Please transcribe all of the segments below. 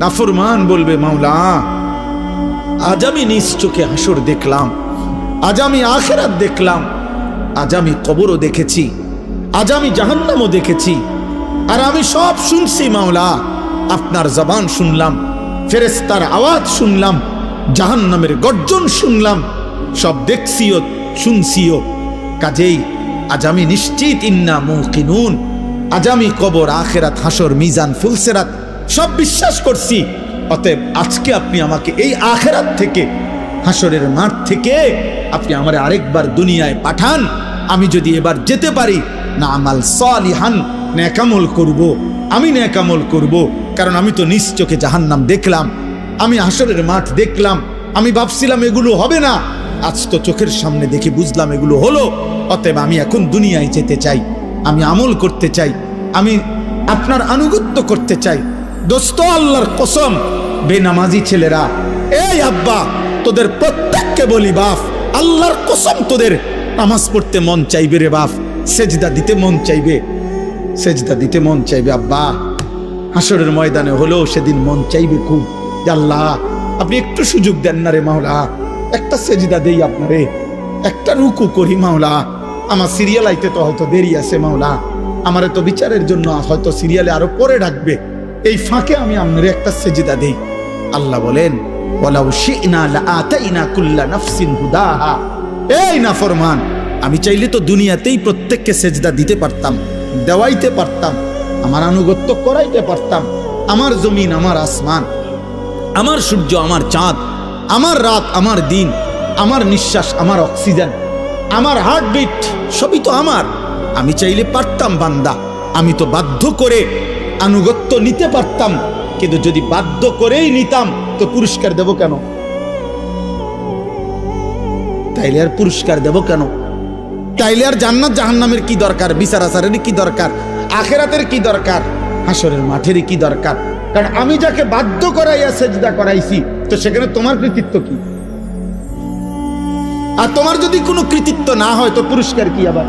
নাফরমান বলবে, মাওলা আজ আমি নিজ চোখে হাসর দেখলাম, আজ আমি আখিরাত দেখলাম, আজ আমি কবরও দেখেছি, আজ আমি জাহান্নামও দেখেছি, আর আমি সব শুনছি মাওলা। আপনার জবান শুনলাম, ফেরেশতার আওয়াজ শুনলাম, জাহান্নামের গর্জন শুনলাম, সব দেখছিও শুনছিও। কাজেই আজ আমি নিশ্চিত, ইন্না মুকিনুন, আজ আমি কবর, আখিরাত, হাসর, মিজান, ফুলসিরাত সব বিশ্বাস করছি। অতএব আজকে আপনি আমাকে এই আখিরাত থেকে, হাসরের মাঠ থেকে আপনি আমারে আরেকবার দুনিয়ায় পাঠান। আমি যদি এবার যেতে পারি, না আমাল সালিহান, নেকামল করব, আমি নেকামল করব। কারণ আমি তো নিজ চোখে জাহান্নাম দেখলাম, আমি হাসরের মাঠ দেখলাম, আমি ভাবছিলাম এগুলো হবে না, আজ তো চোখের সামনে দেখে বুঝলাম এগুলো হলো। অতএব আমি এখন দুনিয়ায় যেতে চাই, আমি আমল করতে চাই, আমি আপনার আনুগত্য করতে চাই। দোস্ত, আল্লাহর কসম, বেনামাজি ছেলেরা, এই আব্বা তোদের প্রত্যেককে বলি, বাপ আল্লাহর কসম, তোদের নামাজ পড়তে মন চাইবে রে বাপ, সেজদা দিতে মন চাইবে, সেজদা দিতে মন চাইবে আব্বা। হাসরের ময়দানে হলেও সেদিন মন চাইবে খুব, আল্লাহ আপনি একটু সুযোগ দেন না রে মাওলা, একটা সেজদা দেই আপনারে, একটা রুকু করি মাওলা। আমার সিরিয়াল আইতে তো হয়তো দেরি আছে মাওলা, আমারে তো বিচারের জন্য হয়তো সিরিয়ালে আরো পরে ডাকবে, এই ফাঁকে আমি আপনারে একটা সেজদা দেই। আল্লাহ বলেন, ওয়ালাউ শি'না লাআতাইনা কুল্লা নাফসিন হুদাহা। এই নাফরমান, আমি চাইলে তো দুনিয়াতেই প্রত্যেককে সেজদা দিতে পারতাম, দেওয়াইতে পারতাম, আমার আনুগত্য করাইতে পারতাম। আমার জমিন, আমার আসমান, আমার সূর্য, আমার চাঁদ, আমার রাত, আমার দিন, আমার নিঃশ্বাস, আমার অক্সিজেন, আমার হার্টবিট, সবই তো আমার। আমি চাইলে পারতাম বান্দা, আমি তো বাধ্য করে আনুগত্য নিতে পারতাম। কিন্তু যদি বাধ্য করেই নিতাম তো পুরস্কার দেব কেন? তাইলে আর পুরস্কার দেব কেন? তাইলে আর জান্নাত জাহান্নামের কি দরকার? বিচার আচারের কি দরকার? আখিরাতের কি দরকার? হাসরের মাঠের কি দরকার? কারণ আমি যাকে বাধ্য করাইয়া সেজদা করাইছি, তো সেখানে তোমার কৃতিত্ব কি? আর তোমার যদি কোনো কৃতিত্ব না হয় তো পুরস্কার কি? আবার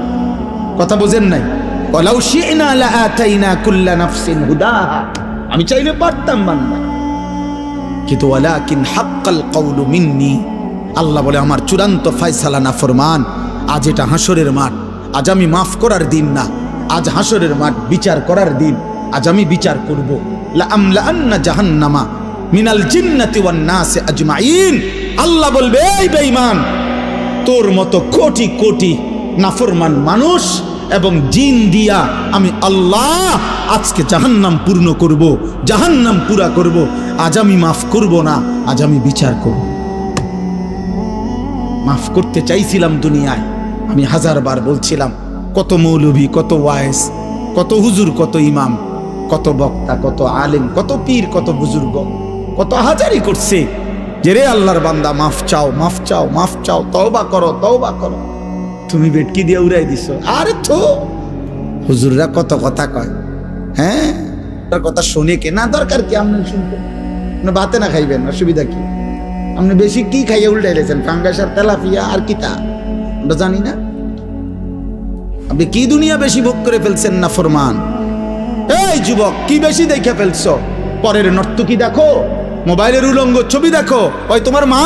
কথা বোঝেন নাই? ওয়ালাউ শি'না লাআতাইনা কুল্লা নাফসিন হুদাহা, আমি চাইলে পারতাম বান্দা, কিন্তু ওয়ালাকিন হাক্কাল কওলু মিন্নি, আল্লাহ বলে আমার চূড়ান্ত ফয়সালা নাফরমান। আজ এটা হাসরের মাঠ, আজ আমি মাফ করার দিন না, আজ হাসরের মাঠ বিচার করার দিন। আজ আমি বিচার করব। লা আমলাআন্না জাহান্নামা মিনাল জিন্নাতি ওয়ান নাসি আজমাইন। আল্লাহ বলবে, এই বেঈমান, তোর মতো কোটি কোটি নাফরমান মানুষ এবং জিন দিয়া আমি আল্লাহ আজকে জাহান্নাম পূর্ণ করব, জাহান্নাম পুরা করব। আজ আমি মাফ করব না, আজ আমি বিচার করব। মাফ করতে চাইছিলাম দুনিয়ায়, আমি হাজারবার বলছিলাম, কত মৌলভী, কত ওয়াইজ, কত হুজুর, কত ইমাম, কত বক্তা, কত আলেম, কত পীর, কত বুজুর্গ, কত হাজারি করছে যে রে আল্লাহর বান্দা মাফ চাও, মাফ চাও, মাফ চাও, তওবা করো, তওবা করো। তুমি বেটকি দিয়ে উড়াই দিছো। আরে তো হুজুররা কত কথা কয়, হ্যাঁ তার কথা শুনে কে না, দরকার কি? আপনি শুনবেন না, ভাতে না খাইবেন, অসুবিধা কি? আপনি বেশি কি খাইয়ে উল্টাই রেছেন? ফাঙ্গাস আর তেলাপিয়া আর কি তা আমরা জানি না? আপনি কি দুনিয়া বেশি ভোগ করে ফেলছেন না ফরমান? এই যুবক, কি বেশি দেখে ফেলছো? পরের নর্তকী দেখো, মোবাইলের উলঙ্গ ছবি দেখো, ওই তোমার মা।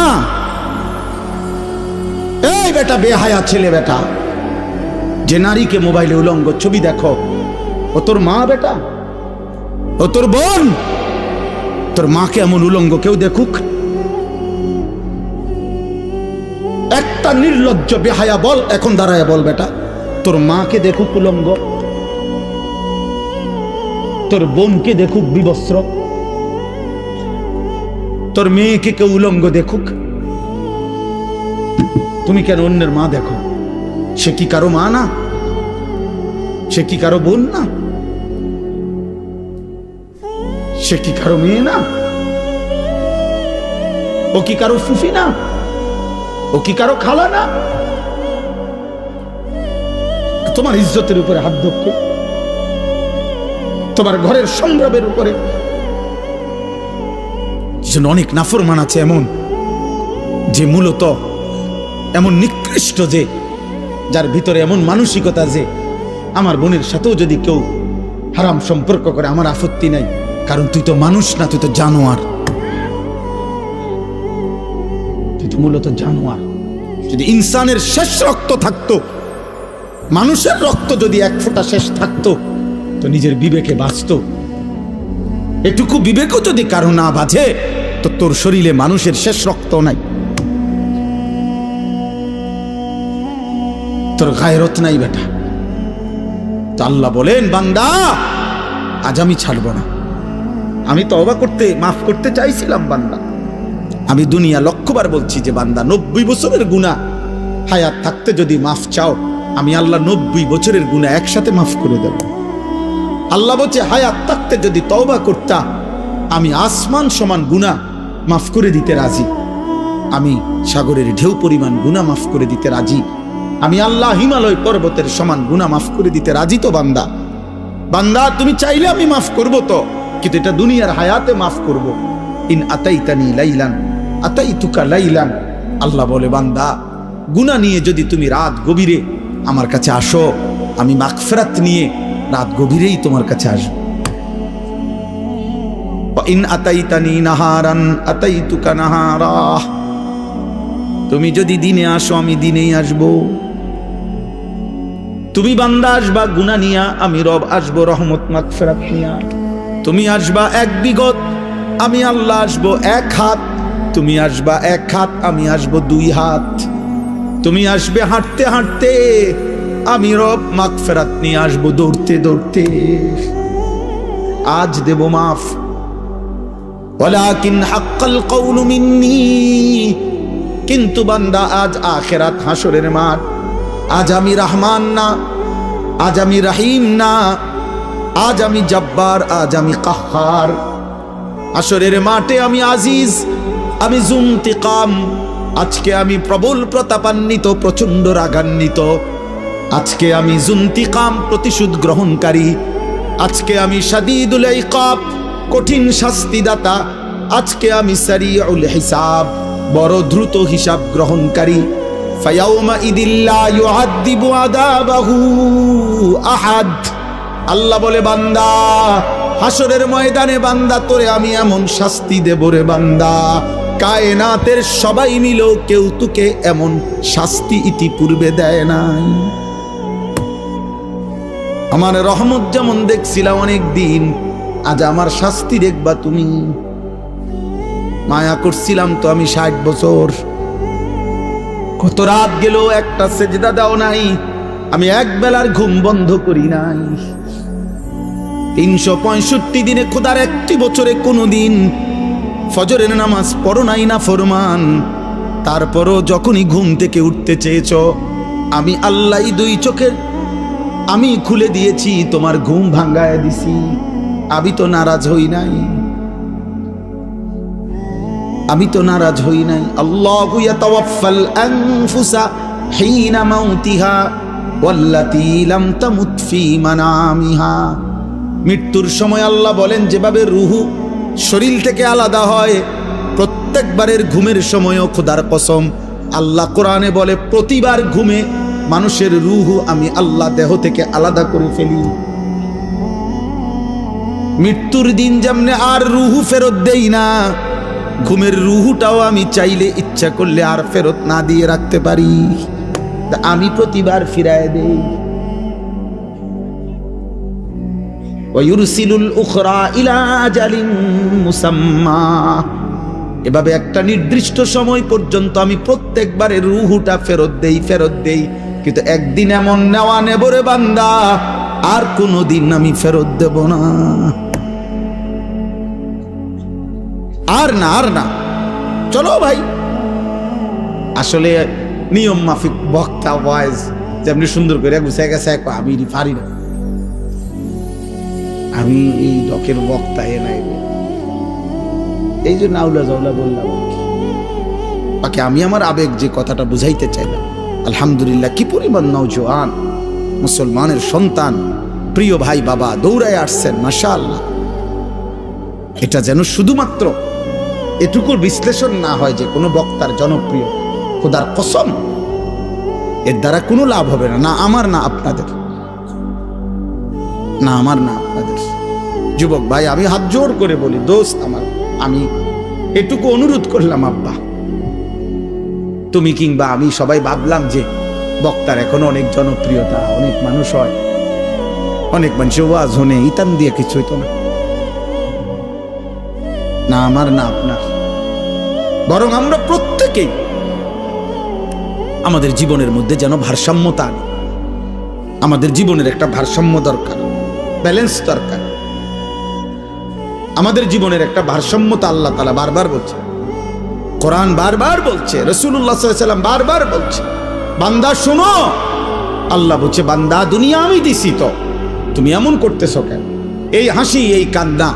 এই বেটা বেহায়া ছেলে বেটা, যে নারীকে মোবাইলে উলঙ্গ ছবি দেখো, ও তোর মা বেটা, ও তোর বোন। তোর মাকে এমন উলঙ্গ কেউ দেখুক? একটা নির্লজ্জ বেহায়া বল, এখন দাঁড়ায় বল বেটা, তোর মাকে দেখুক উলঙ্গ, তোর বোনকে দেখুক বিবস্ত্র, তোর মেয়েকে কেউ উলঙ্গ দেখুক? তুমি কেন অন্যের মা দেখো? সে কি কারো মা না? সে কি কারো বোন না? সে কি কারো মেয়ে না? ও কি কারো ফুফি না? ও কি কারো খালা না? তোমার ইজ্জতের উপরে হাত ধরছে, তোমার ঘরের সংগ্রামের উপরে। অনেক নাফরমান আছে এমন, যে মূলত এমন নিকৃষ্ট, যে যার ভিতরে এমন মানসিকতা যে আমার বোনের সাথেও যদি কেউ হারাম সম্পর্ক করে আমার আপত্তি নাই, কারণ তুই তো মানুষ না, তুই তো জানোয়ার, তুই তো মূলত জানোয়ার। যদি ইনসানের শেষ রক্ত থাকতো, মানুষের রক্ত যদি এক ফোঁটা শেষ থাকতো, তো নিজের বিবেকে বাঁচতো। এটুকু বিবেকও যদি কারো না বাঁচে, তো তোর শরীরে মানুষের শেষ রক্ত নাই, তোর গায়রত নাই বেটা। তো আল্লাহ বলেন, বান্দা আজ আমি ছাড়বো না। আমি তওবা করতে, মাফ করতে চাইছিলাম বান্দা। আমি দুনিয়া লক্ষবার বলছি যে বান্দা 90 বছরের গুনাহ হায়াত থাকতে যদি মাফ চাও, আমি আল্লাহ 90 বছরের গুনাহ একসাথে মাফ করে দেব। আল্লাহ বলছে হায়াত থাকতে যদি তওবা করতা, আমি আসমান সমান গুনাহ মাফ করে দিতে রাজি। আমি সাগরের ঢেউ পরিমাণ গুনাহ মাফ করে দিতে রাজি। আমি আল্লাহ হিমালয় পর্বতের সমান গুনাহ মাফ করে দিতে রাজি। তো বান্দা, বান্দা তুমি চাইলে আমি মাফ করব, তো কিন্তু এটা দুনিয়ার হায়াতে মাফ করব। ইন আতাইতানি লাইলান আতাইতুকা লাইলান। আল্লাহ বলে, বান্দা গুনাহ নিয়ে যদি তুমি রাত গভীরে আমার কাছে আসো, আমি মাগফিরাত নিয়ে রাত গভীরেই তোমার কাছে আসবো। ইন আতাইতানি নাহারান আতাইতুকা নাহারা। তুমি যদি দিনে আসো, আমি দিনেই আসবো। তুমি বান্দা আসবা গুনাহ নিয়া, আমি রব আসবো রহমত মাগফিরাত নিয়া। তুমি আসবা এক বিগত, আমি আল্লাহ আসবো এক হাত। তুমি আসবা এক হাত, আমি আসবো 2 হাত। তুমি আসবে হাঁটতে হাঁটতে, আমি রব মাগফিরাত নিয়ে আসবো দৌড়তে দৌড়তে। আজ দেব মাফ, ওয়ালাকিন হাক্কাল কওলু মিন্নি। কিন্তু বান্দা আজ আখিরাত হাসরের মাঠ। আজ আমি রহমান না, আজ আমি রহিম না, আজ আমি জব্বার, আজ আমি কাহ্হার। হাসরের মাঠে আমি আজিজ, আমি জুনতিকাম। আজকে আমি প্রবল প্রতাপান্বিত, প্রচন্ড রাগান্বিত। আজকে আমি জুনতিকাম, প্রতিশোধ গ্রহণকারী। আজকে আমি শাদীদুল ইকাব, কঠিন শাস্তিদাতা। আজকে আমি সারিউল হিসাব, বড় দ্রুত হিসাব গ্রহণকারী। ফায়াউমা ইদিল্লা ইউআযিবু আযাবাহু আহাদ। আল্লাহ বলে, বান্দা হাসরের ময়দানে বান্দা তোরে আমি এমন শাস্তি দেব রে বান্দা, কায়নাতের সবাই মিলেও কেউ তোকে এমন শাস্তি ইতিপূর্বে দেয় নাই। আমার রহমত যেমন দেখছিলাম অনেক দিন, আজ আমার শাস্তি দেখবা তুমি। মায়া করছিলাম তো আমি 60 বছর। কত রাত গেল, একটা সেজদা দাও নাই, আমি এক বেলার ঘুম বন্ধ করি নাই। 365 দিনে খোদার একটি বছরে কোনোদিন ফজরের নামাজ পড়ো নাই না ফরমান। তারপরও যখনই ঘুম থেকে উঠতে চেয়েছ, আমি আল্লাহ 2 চোখের আমি খুলে দিয়েছি, তোমার ঘুম ভাঙ্গায় দিছি। আমি তো নারাজ হই নাই, আমি তো নারাজ হই নাই। আল্লাহু ইয়াতাওয়াফাল আনফুসা হিনা মাউতিহা ওয়াল্লাতী লাম তামুত ফী মানামিহা। মৃত্যুর সময় আল্লাহ বলেন, যেভাবে রুহু শরীর থেকে আলাদা হয়, প্রত্যেকবারের ঘুমের সময়ও খোদার কসম আল্লাহ কোরআনে বলে, প্রতিবার ঘুমে মানুষের রুহু আমি আল্লাহ দেহ থেকে আলাদা করে ফেলি। মৃত্যুর দিন যেমনে আর রুহু ফেরত দেই না, ঘুমের রুহুটাও আমি চাইলে ইচ্ছা করলে আর ফেরত না দিয়ে রাখতে পারি, আমি প্রতিবার ফিরায় দেই। ওয়ায়ুরসিলুল উখরা ইলা আজালিন মুসাম্মা। এভাবে একটা নির্দিষ্ট সময় পর্যন্ত আমি প্রত্যেকবারে রুহুটা ফেরত দেই। কিন্তু একদিন এমন নেওয়া নেব রে বান্দা, আর কোনোদিন আমি ফেরত দেব না। আর না চলো ভাই। আসলে নিয়ম মাফিক বক্তা ওয়াইজ যেমনি সুন্দর করে গুছাই গেছে, আমি পারি না, আমি এই ডকের বক্তা এ নাই, এই জন্য আউলা জাউলা বললাম। বাকি আমি আমার আবেগ যে কথাটা বুঝাইতে চাইলাম, আলহামদুলিল্লাহ কি পরিমাণ নওজোয়ান মুসলমানের সন্তান, প্রিয় ভাই বাবা দৌড়ায় আসছেন, মাশাআল্লাহ। এটা যেন শুধুমাত্র এটুকুর বিশ্লেষণ না হয় যে কোনো বক্তার জনপ্রিয়, খোদার কসম এর দ্বারা কোনো লাভ হবে না, না আমার না আপনাদের, না আমার না আপনাদের। যুবক ভাই, আমি হাত জোর করে বলি, দোস্ত আমার, আমি এটুকু অনুরোধ করলাম, আব্বা তুমি কিংবা আমি সবাই ভাবলাম যে বক্তার এখন অনেক জনপ্রিয়তা, অনেক মানুষ হয়, অনেক মানুষ ওয়াজ হনে ইতান দিয়ে কিছু হইতো না, না আমার না আপনার, বরং আমরা প্রত্যেকেই আমাদের জীবনের মধ্যে যেন ভারসাম্যতা আনি। আমাদের জীবনের একটা ভারসাম্য দরকার, ব্যালেন্স দরকার। আমাদের জীবনের একটা ভারসাম্যতা আল্লাহ তাআলা বারবার বলছে, কোরআন বারবার বলছে, রাসূলুল্লাহ সাল্লাল্লাহু আলাইহি ওয়াসাল্লাম বারবার বলছে, বান্দা শোনো, আল্লাহ বলছে বান্দা দুনিয়া আমি দিছি, তো তুমি এমন করতেছো কেন? এই হাসি, এই কান্না,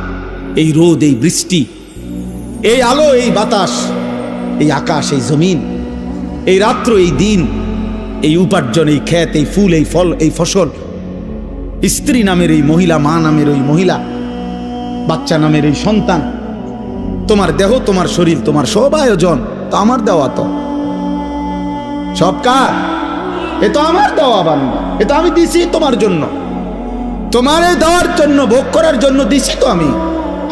এই রোদ, এই বৃষ্টি, এই আলো, এই বাতাস, এই আকাশ, এই জমিন, এই রাত্র, এই দিন, এই উপার্জন, এই ক্ষেত, এই ফুল, এই ফল, এই ফসল, স্ত্রী নামের এই মহিলা, মা নামের ওই মহিলা, বাচ্চা নামের এই সন্তান, তোমার দেহ, তোমার শরীর, তোমার সব আয়োজন তো আমার দেওয়া, তো সব কার? এ তো আমার দেওয়া বান্দা, এ তো আমি দিছি তোমার জন্য, তোমার দেওয়ার জন্য, ভোগ করার জন্য দিছি তো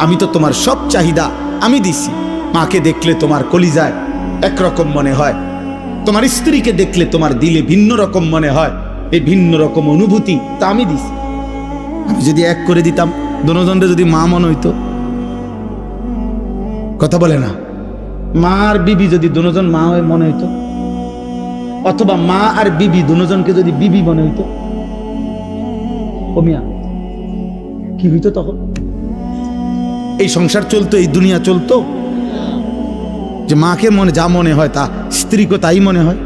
আমি তো তোমার সব চাহিদা আমি দিছি। মাকে দেখলে তোমার কলিজায় একরকম মনে হয়, তোমার স্ত্রীকে দেখলে তোমার দিলে ভিন্ন রকম মনে হয়, এই ভিন্ন রকম অনুভূতি তা আমি দিছি। আমি যদি এক করে দিতাম, দুজনরে যদি মা মনে হইতো, কথা বলে না, মা আর বিবি যদি দুজন মা হয়ে মনে হইতো, অথবা মা আর বিবি দুজনকে যদি বিবি মনে হইতো, ও মিয়া কি হইতো তখন? এই সংসার চলতো, এই দুনিয়া চলতো যে মাকে মনে যা মনে হয় তা স্ত্রীকে তাই মনে হয়,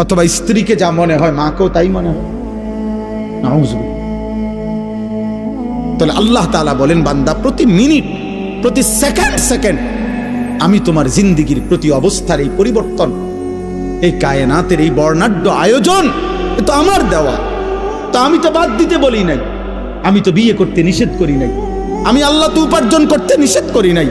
অথবা স্ত্রীকে যা মনে হয় মাকেও তাই মনে হয়। নাউযুবিল্লাহ। তাহলে আল্লাহ তাআলা বলেন, বান্দা প্রতি মিনিট, প্রতি সেকেন্ড আমি তোমার জিন্দেগির প্রতি অবস্থার এই পরিবর্তন, এই কায়নাতের এই বর্ণাঢ্য আয়োজন, এ তো আমার দেওয়া, তা আমি তো বাদ দিতে বলি নাই, আমি তো বিয়ে করতে নিষেধ করি নাই, আমি আল্লাহ তো উপার্জন করতে নিষেধ করি নাই,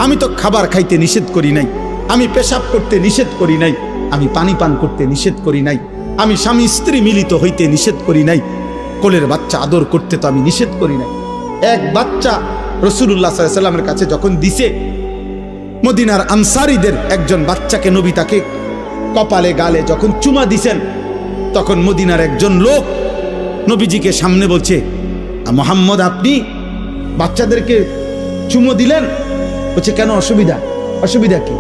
আমি তো খাবার খাইতে নিষেধ করি নাই, আমি পেশাব করতে নিষেধ করি নাই, আমি পানি পান করতে নিষেধ করি নাই, আমি স্বামী স্ত্রী মিলিত হইতে নিষেধ করি নাই, কোলের বাচ্চা আদর করতে তো আমি নিষেধ করি নাই। এক বাচ্চা রাসূলুল্লাহ সাল্লাল্লাহু আলাইহি ওয়াসাল্লামের কাছে যখন দিছে, মদিনার আনসারীদের একজন বাচ্চাকে নবী তাকে কপালে গালে যখন চুমা দিছেন, তখন মদিনার একজন লোক নবীজিকে সামনে বলছে, মুহাম্মদ আপনি বাচ্চাদেরকে চুমো দিলেন? বলছে কেন, অসুবিধা কি?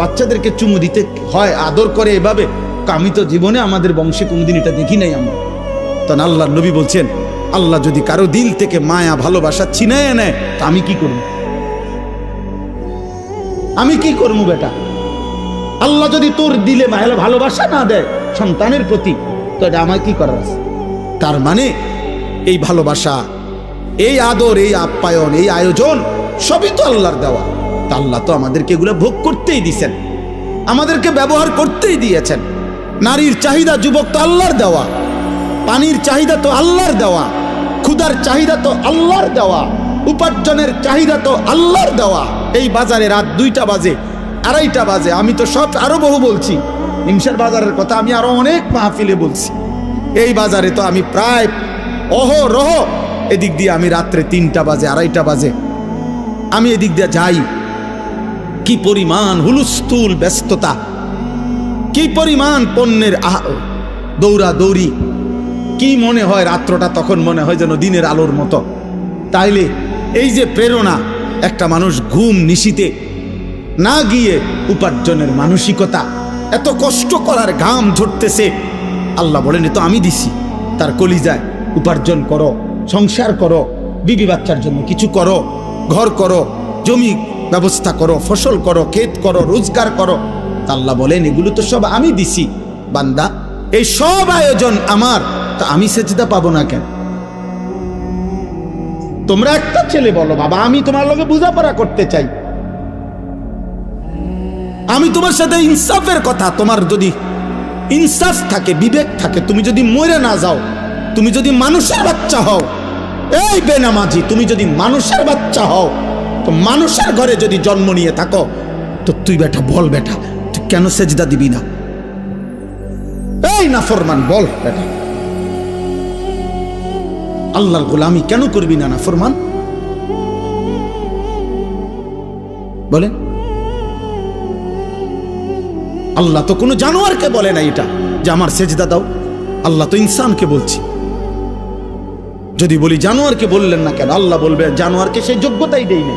বাচ্চাদেরকে চুমু দিতে হয়, আদর করে এভাবে? আমি তো জীবনে আমাদের বংশে কোনদিন এটা দেখি নাই আমরা। তখন আল্লাহর নবী বলছেন, আল্লাহ যদি কারো দিল থেকে মায়া ভালোবাসা ছিনায় নেয়, তা আমি কি করব? আমি কি করবো বেটা? আল্লাহ যদি তোর দিলে ভালোবাসা না দেয় সন্তানের প্রতি, তো এটা আমার কি করার আছে? তার মানে এই ভালোবাসা, এই আদর, এই আপ্যায়ন, এই আয়োজন সবই তো আল্লাহর দেওয়া। তা আল্লাহ তো আমাদেরকে এগুলো ভোগ করতেই দিয়েছেন, আমাদেরকে ব্যবহার করতেই দিয়েছেন। নারীর চাহিদা যুবক তো আল্লাহর দেওয়া, পানির চাহিদা তো আল্লাহর দেওয়া, ক্ষুধার চাহিদা তো আল্লাহর দেওয়া, উপার্জনের চাহিদা তো আল্লাহর দেওয়া। এই বাজারে রাত 2টা বাজে, 2:30 বাজে, আমি তো সব আরো বহু বলছি, হিমসার বাজারের কথা আমি আরো অনেক মাহফিলে বলছি। এই বাজারে তো আমি প্রায় অহরহ এদিক দিয়ে আমি রাত্রে 3টা বাজে, 2:30 বাজে আমি এদিক দিয়ে যাই। কি পরিমাণ হুলস্থুল ব্যস্ততা, কি পরিমাণ পণ্যের দৌড়া দৌড়ি, কি মনে হয় রাত্রটা তখন মনে হয় যেন দিনের আলোর মতো। তাইলে এই যে প্রেরণা, একটা মানুষ ঘুম নিশিতে না গিয়ে উপার্জনের মানসিকতা, এত কষ্ট করার ঘাম ঝরতেছে, আল্লাহ বলেন এ তো আমি দিছি। তার কলিজায় উপার্জন করো, সংসার করো, বিবি বাচ্চার জন্য কিছু করো, ঘর করো, জমি ব্যবস্থা করো, ফসল করো, ক্ষেত করো, রোজগার করো। আল্লাহ বলেন এগুলো তো সব আমি দিছি। বান্দা এই সব আয়োজন আমার, তা আমি সেজদা পাবো না কেন? তোমরা একটা ছেলে বলো, বাবা আমি তোমার লগে বোঝাপড়া করতে চাই, আমি তোমার সাথে ইনসাফের কথা, তোমার যদি ইনসাফ থাকে, বিবেক থাকে, তুমি যদি মরে না যাও, তুমি যদি মানুষের বাচ্চা হও, এই বেনামাজি তুমি যদি মানুষের বাচ্চা হও, তো মানুষের ঘরে যদি জন্ম নিয়ে থাকো, তো তুই বেটা বল, বেটা তুই কেন সেজদা দিবি না? এই নাফরমান বল বেটা, আল্লাহর গোলামি কেন করবি না নাফরমান? বলেন? আল্লাহ তো কোনো জানোয়ারকে বলে না এটা যে আমার সেজদা দাও। আল্লাহ তো ইনসানকে বলছি। যদি বলি জানোয়ারকে বললেন না কেন, আল্লাহ বলবে জানোয়ারকে সেই যোগ্যতাই দেই না।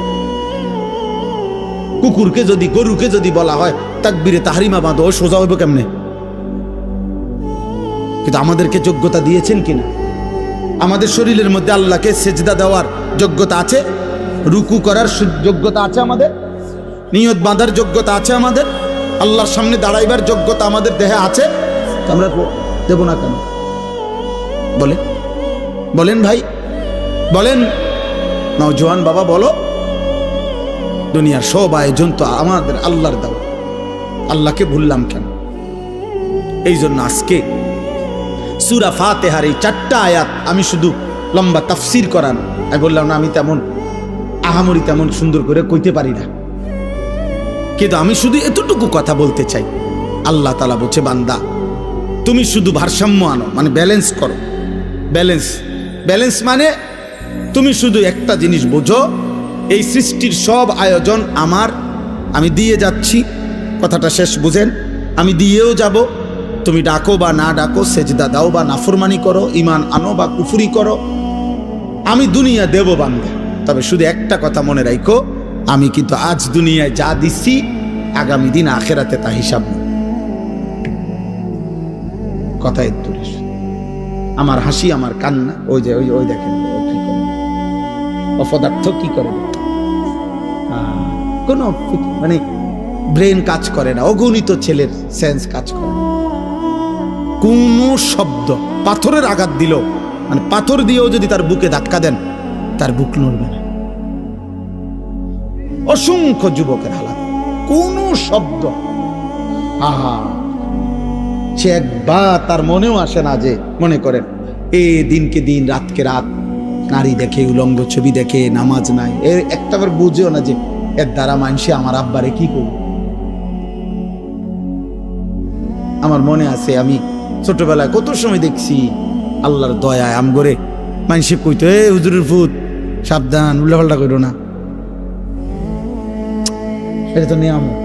কুকুরকে যদি, গরুকে যদি বলা হয় তাকবীরে তাহরিমা বাঁধো, সোজা হইব কেমনে? কিন্তু আমাদেরকে যোগ্যতা দিয়েছেন কিনা? আমাদের শরীরের মধ্যে আল্লাহকে সেজদা দেওয়ার যোগ্যতা আছে, রুকু করার যোগ্যতা আছে, আমাদের নিয়ত বাঁধার যোগ্যতা আছে, আমাদের আল্লাহর সামনে দাঁড়াইবার যোগ্যতা আমাদের দেহে আছে। আমরা দেব না কেন? বলে বলেন ভাই, বলেন নওজোয়ান বাবা, বলো। দুনিয়ার সব আয়োজন তো আমাদের আল্লাহর দাও, আল্লাহকে ভুললাম কেন? এই জন্য আজকে সূরা ফাতিহার এই 4টা আয়াত আমি শুধু লম্বা তাফসীর করান, আমি বললাম না আমি তেমন আহামরি তেমন সুন্দর করে কইতে পারি না, কিন্তু আমি শুধু এতটুকু কথা বলতে চাই। আল্লাহ তাআলা বলছে, বান্দা তুমি শুধু ভারসাম্য আনো, মানে ব্যালেন্স করো। ব্যালেন্স মানে তুমি শুধু একটা জিনিস বোঝো, এই সৃষ্টির সব আয়োজন আমার, আমি দিয়ে যাচ্ছি। কথাটা শেষ বুঝেন? আমি দিয়েও যাব। তুমি ডাকো বা না ডাকো, সেজদা দাও বা নাফরমানি করো, ঈমান আনো বা কুফরি করো, আমি দুনিয়া দেব বান্দা। তবে শুধু একটা কথা মনে রাখো, আমি কিন্তু আজ দুনিয়ায় যা দিচ্ছি আগামী দিন আখেরাতে তা হিসাব নেই। কথা একটু আমার হাসি, আমার কান্না, ওই যে ওই দেখেন অপদার্থ কি করে, কোনো মানে ব্রেন কাজ করে না, অগণিত ছেলের সেন্স কাজ করে না। কোন শব্দ, পাথরের আঘাত দিল, মানে পাথর দিয়েও যদি তার বুকে ধাক্কা দেন তার বুক নড়বে না। অসংখ্য যুবকের হালাত, কোন শব্দ, আহা, সে একবার তার মনেও আসে না যে, মনে করেন এই দিনকে দিন, রাতকে রাত নারী দেখে, উলঙ্গ ছবি দেখে, নামাজ নাই, এর একটাবার বুঝেও না যে এর দ্বারা মানুষে আমার আব্বারে কি করবে। আমার মনে আছে আমি ছোটবেলায় কত সময় দেখছি আল্লাহর দয়ায় আমগরে মানুষে কইতো, এ হুজুরের ফুত সাবধান, উল্লাপাল্টা করো না। এটা তো নিয়ামত,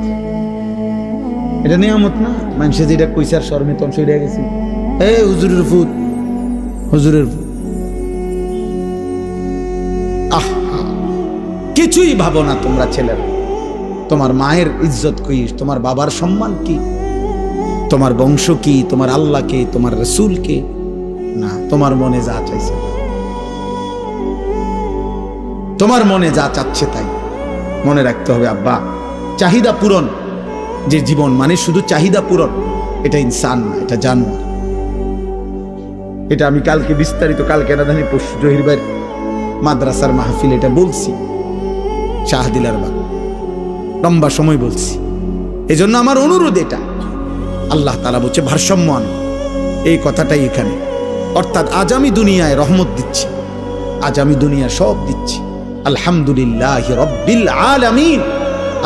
এটা নিয়ামত না? মানুষে যেটা কইছে আর শর্মে তখন সইরে গেছি, এ হুজুরের ফুত, হুজুরের ফুত। আহ, কিছুই ভাবো না তোমরা ছেলেরা। তোমার মায়ের ইজ্জত কি, তোমার বাবার সম্মান কি, তোমার বংশ কি, তোমার আল্লাহকে, তোমার রাসূলকে না, তোমার মনে যা চাইছে, তোমার মনে যা চাচ্ছে তাই মনে রাখতে হবে। আব্বা, চাহিদা পূরণ যে জীবন, মানে শুধু চাহিদা পূরণ, এটা ইনসান না, এটা জানোয়ার। এটা আমি কালকে বিস্তারিত, কালকে না জানি পরশু জহির ভাইয়ের মাদ্রাসার মাহফিল এটা বলছি, শাহদিলার বাগ, লম্বা সময় বলছি। এই জন্য আমার অনুরোধ এটা, আল্লাহ তাআলা বলছে ভারসাম্য আনো, এই কথাটাই এখানে। অর্থাৎ আজ আমি দুনিয়ায় রহমত দিচ্ছি, আজ আমি দুনিয়া সব দিচ্ছি, আলহামদুলিল্লাহি রাব্বিল আলামিন।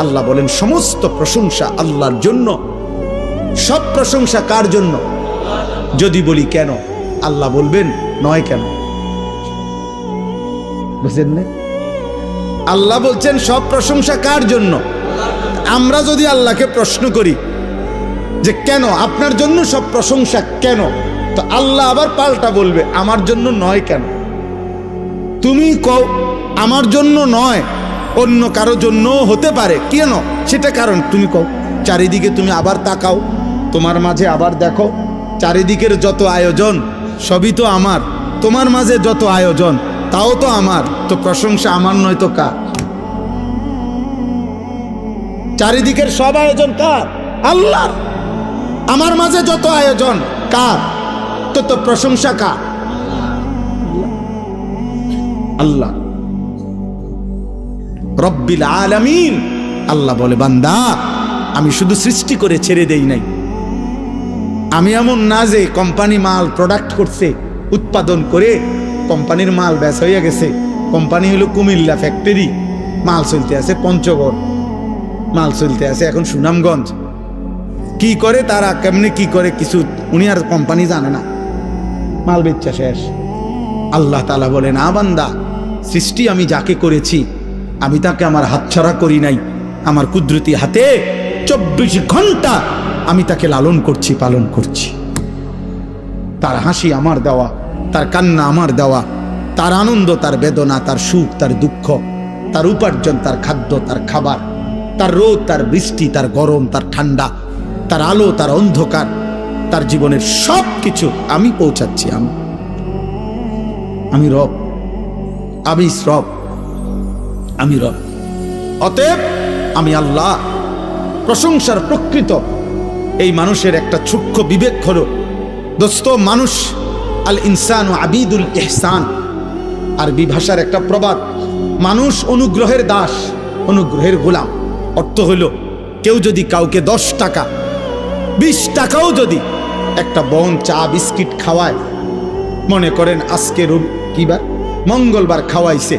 আল্লাহ বলেন সমস্ত প্রশংসা আল্লাহর জন্য। সব প্রশংসা কার জন্য? যদি বলি কেন, আল্লাহ বলবেন নয় কেন, বুঝলেন না? আল্লাহ বলছেন সব প্রশংসা কার জন্য। আমরা যদি আল্লাহকে প্রশ্ন করি যে কেন, আপনার জন্য সব প্রশংসা কেন, তো আল্লাহ আবার পাল্টা বলবে আমার জন্য নয় কেন। তুমি কও আমার জন্য নয়, অন্য কারো জন্য হতে পারে, কেন সেটা কারণ তুমি কও। চারিদিকে তুমি আবার তাকাও, তোমার মাঝে আবার দেখো, চারিদিকের যত আয়োজন সবই তো আমার, তোমার মাঝে যত আয়োজন তাও তো আমার, তো প্রশংসা আমার নয় তো কার? চারিদিকের সব আয়োজন কার? আল্লাহর। আমার মাঝে যত আয়োজন কার? তো প্রশংসা কার? আল্লাহ রব্বিল আলামিন। আল্লাহ বলে বান্দা আমি শুধু সৃষ্টি করে ছেড়ে দেই নাই, আমি এমন না যে কোম্পানি মাল প্রোডাক্ট করছে, উৎপাদন করে কোম্পানির মাল ব্যাস হয়ে গেছে। কোম্পানি হলো কুমিল্লা ফ্যাক্টরি, মাল চলতে আছে পঞ্চগড়, মাল চলতে আছে এখন সুনামগঞ্জ। কি করে তারা, কেমনে কি করে কিছু উনি আর কোম্পানি জানে না, মাল বেচা শেষ। আল্লাহ তাআলা বলে না বান্দা, সৃষ্টি আমি যাকে করেছি আমি তাকে আমার হাতছাড়া করি নাই, আমার কুদরতি হাতে 24 ঘন্টা আমি তাকে লালন করছি, পালন করছি। তার হাসি আমার দেওয়া, তার কান্না আমার দেওয়া, তার আনন্দ, তার বেদনা, তার সুখ, তার দুঃখ, তার উপার্জন, তার খাদ্য, তার খাবার, তার রোদ, তার বৃষ্টি, তার গরম, তার ঠান্ডা, তার আলো, তার অন্ধকার, তার জীবনের সব কিছু আমি পৌঁছাচ্ছি। আমি রব, আমি রব, আমি রব। অতএব আমি আল্লাহ। প্রশংসার প্রকৃত এই মানুষের একটা সূক্ষ্ম বিবেক হলো, দোস্ত, মানুষ আল ইনসান ও আবিদুল ইহসান, আরবি ভাষার একটা প্রবাদ, মানুষ অনুগ্রহের দাস, অনুগ্রহের গোলাম। অর্থ হইল, কেউ যদি কাউকে 10 টাকা 20 টাকাও যদি একটা বন চা বিস্কিট খাওয়ায়, মনে করেন আজকে কি বার, মঙ্গলবার খাওয়াইছে,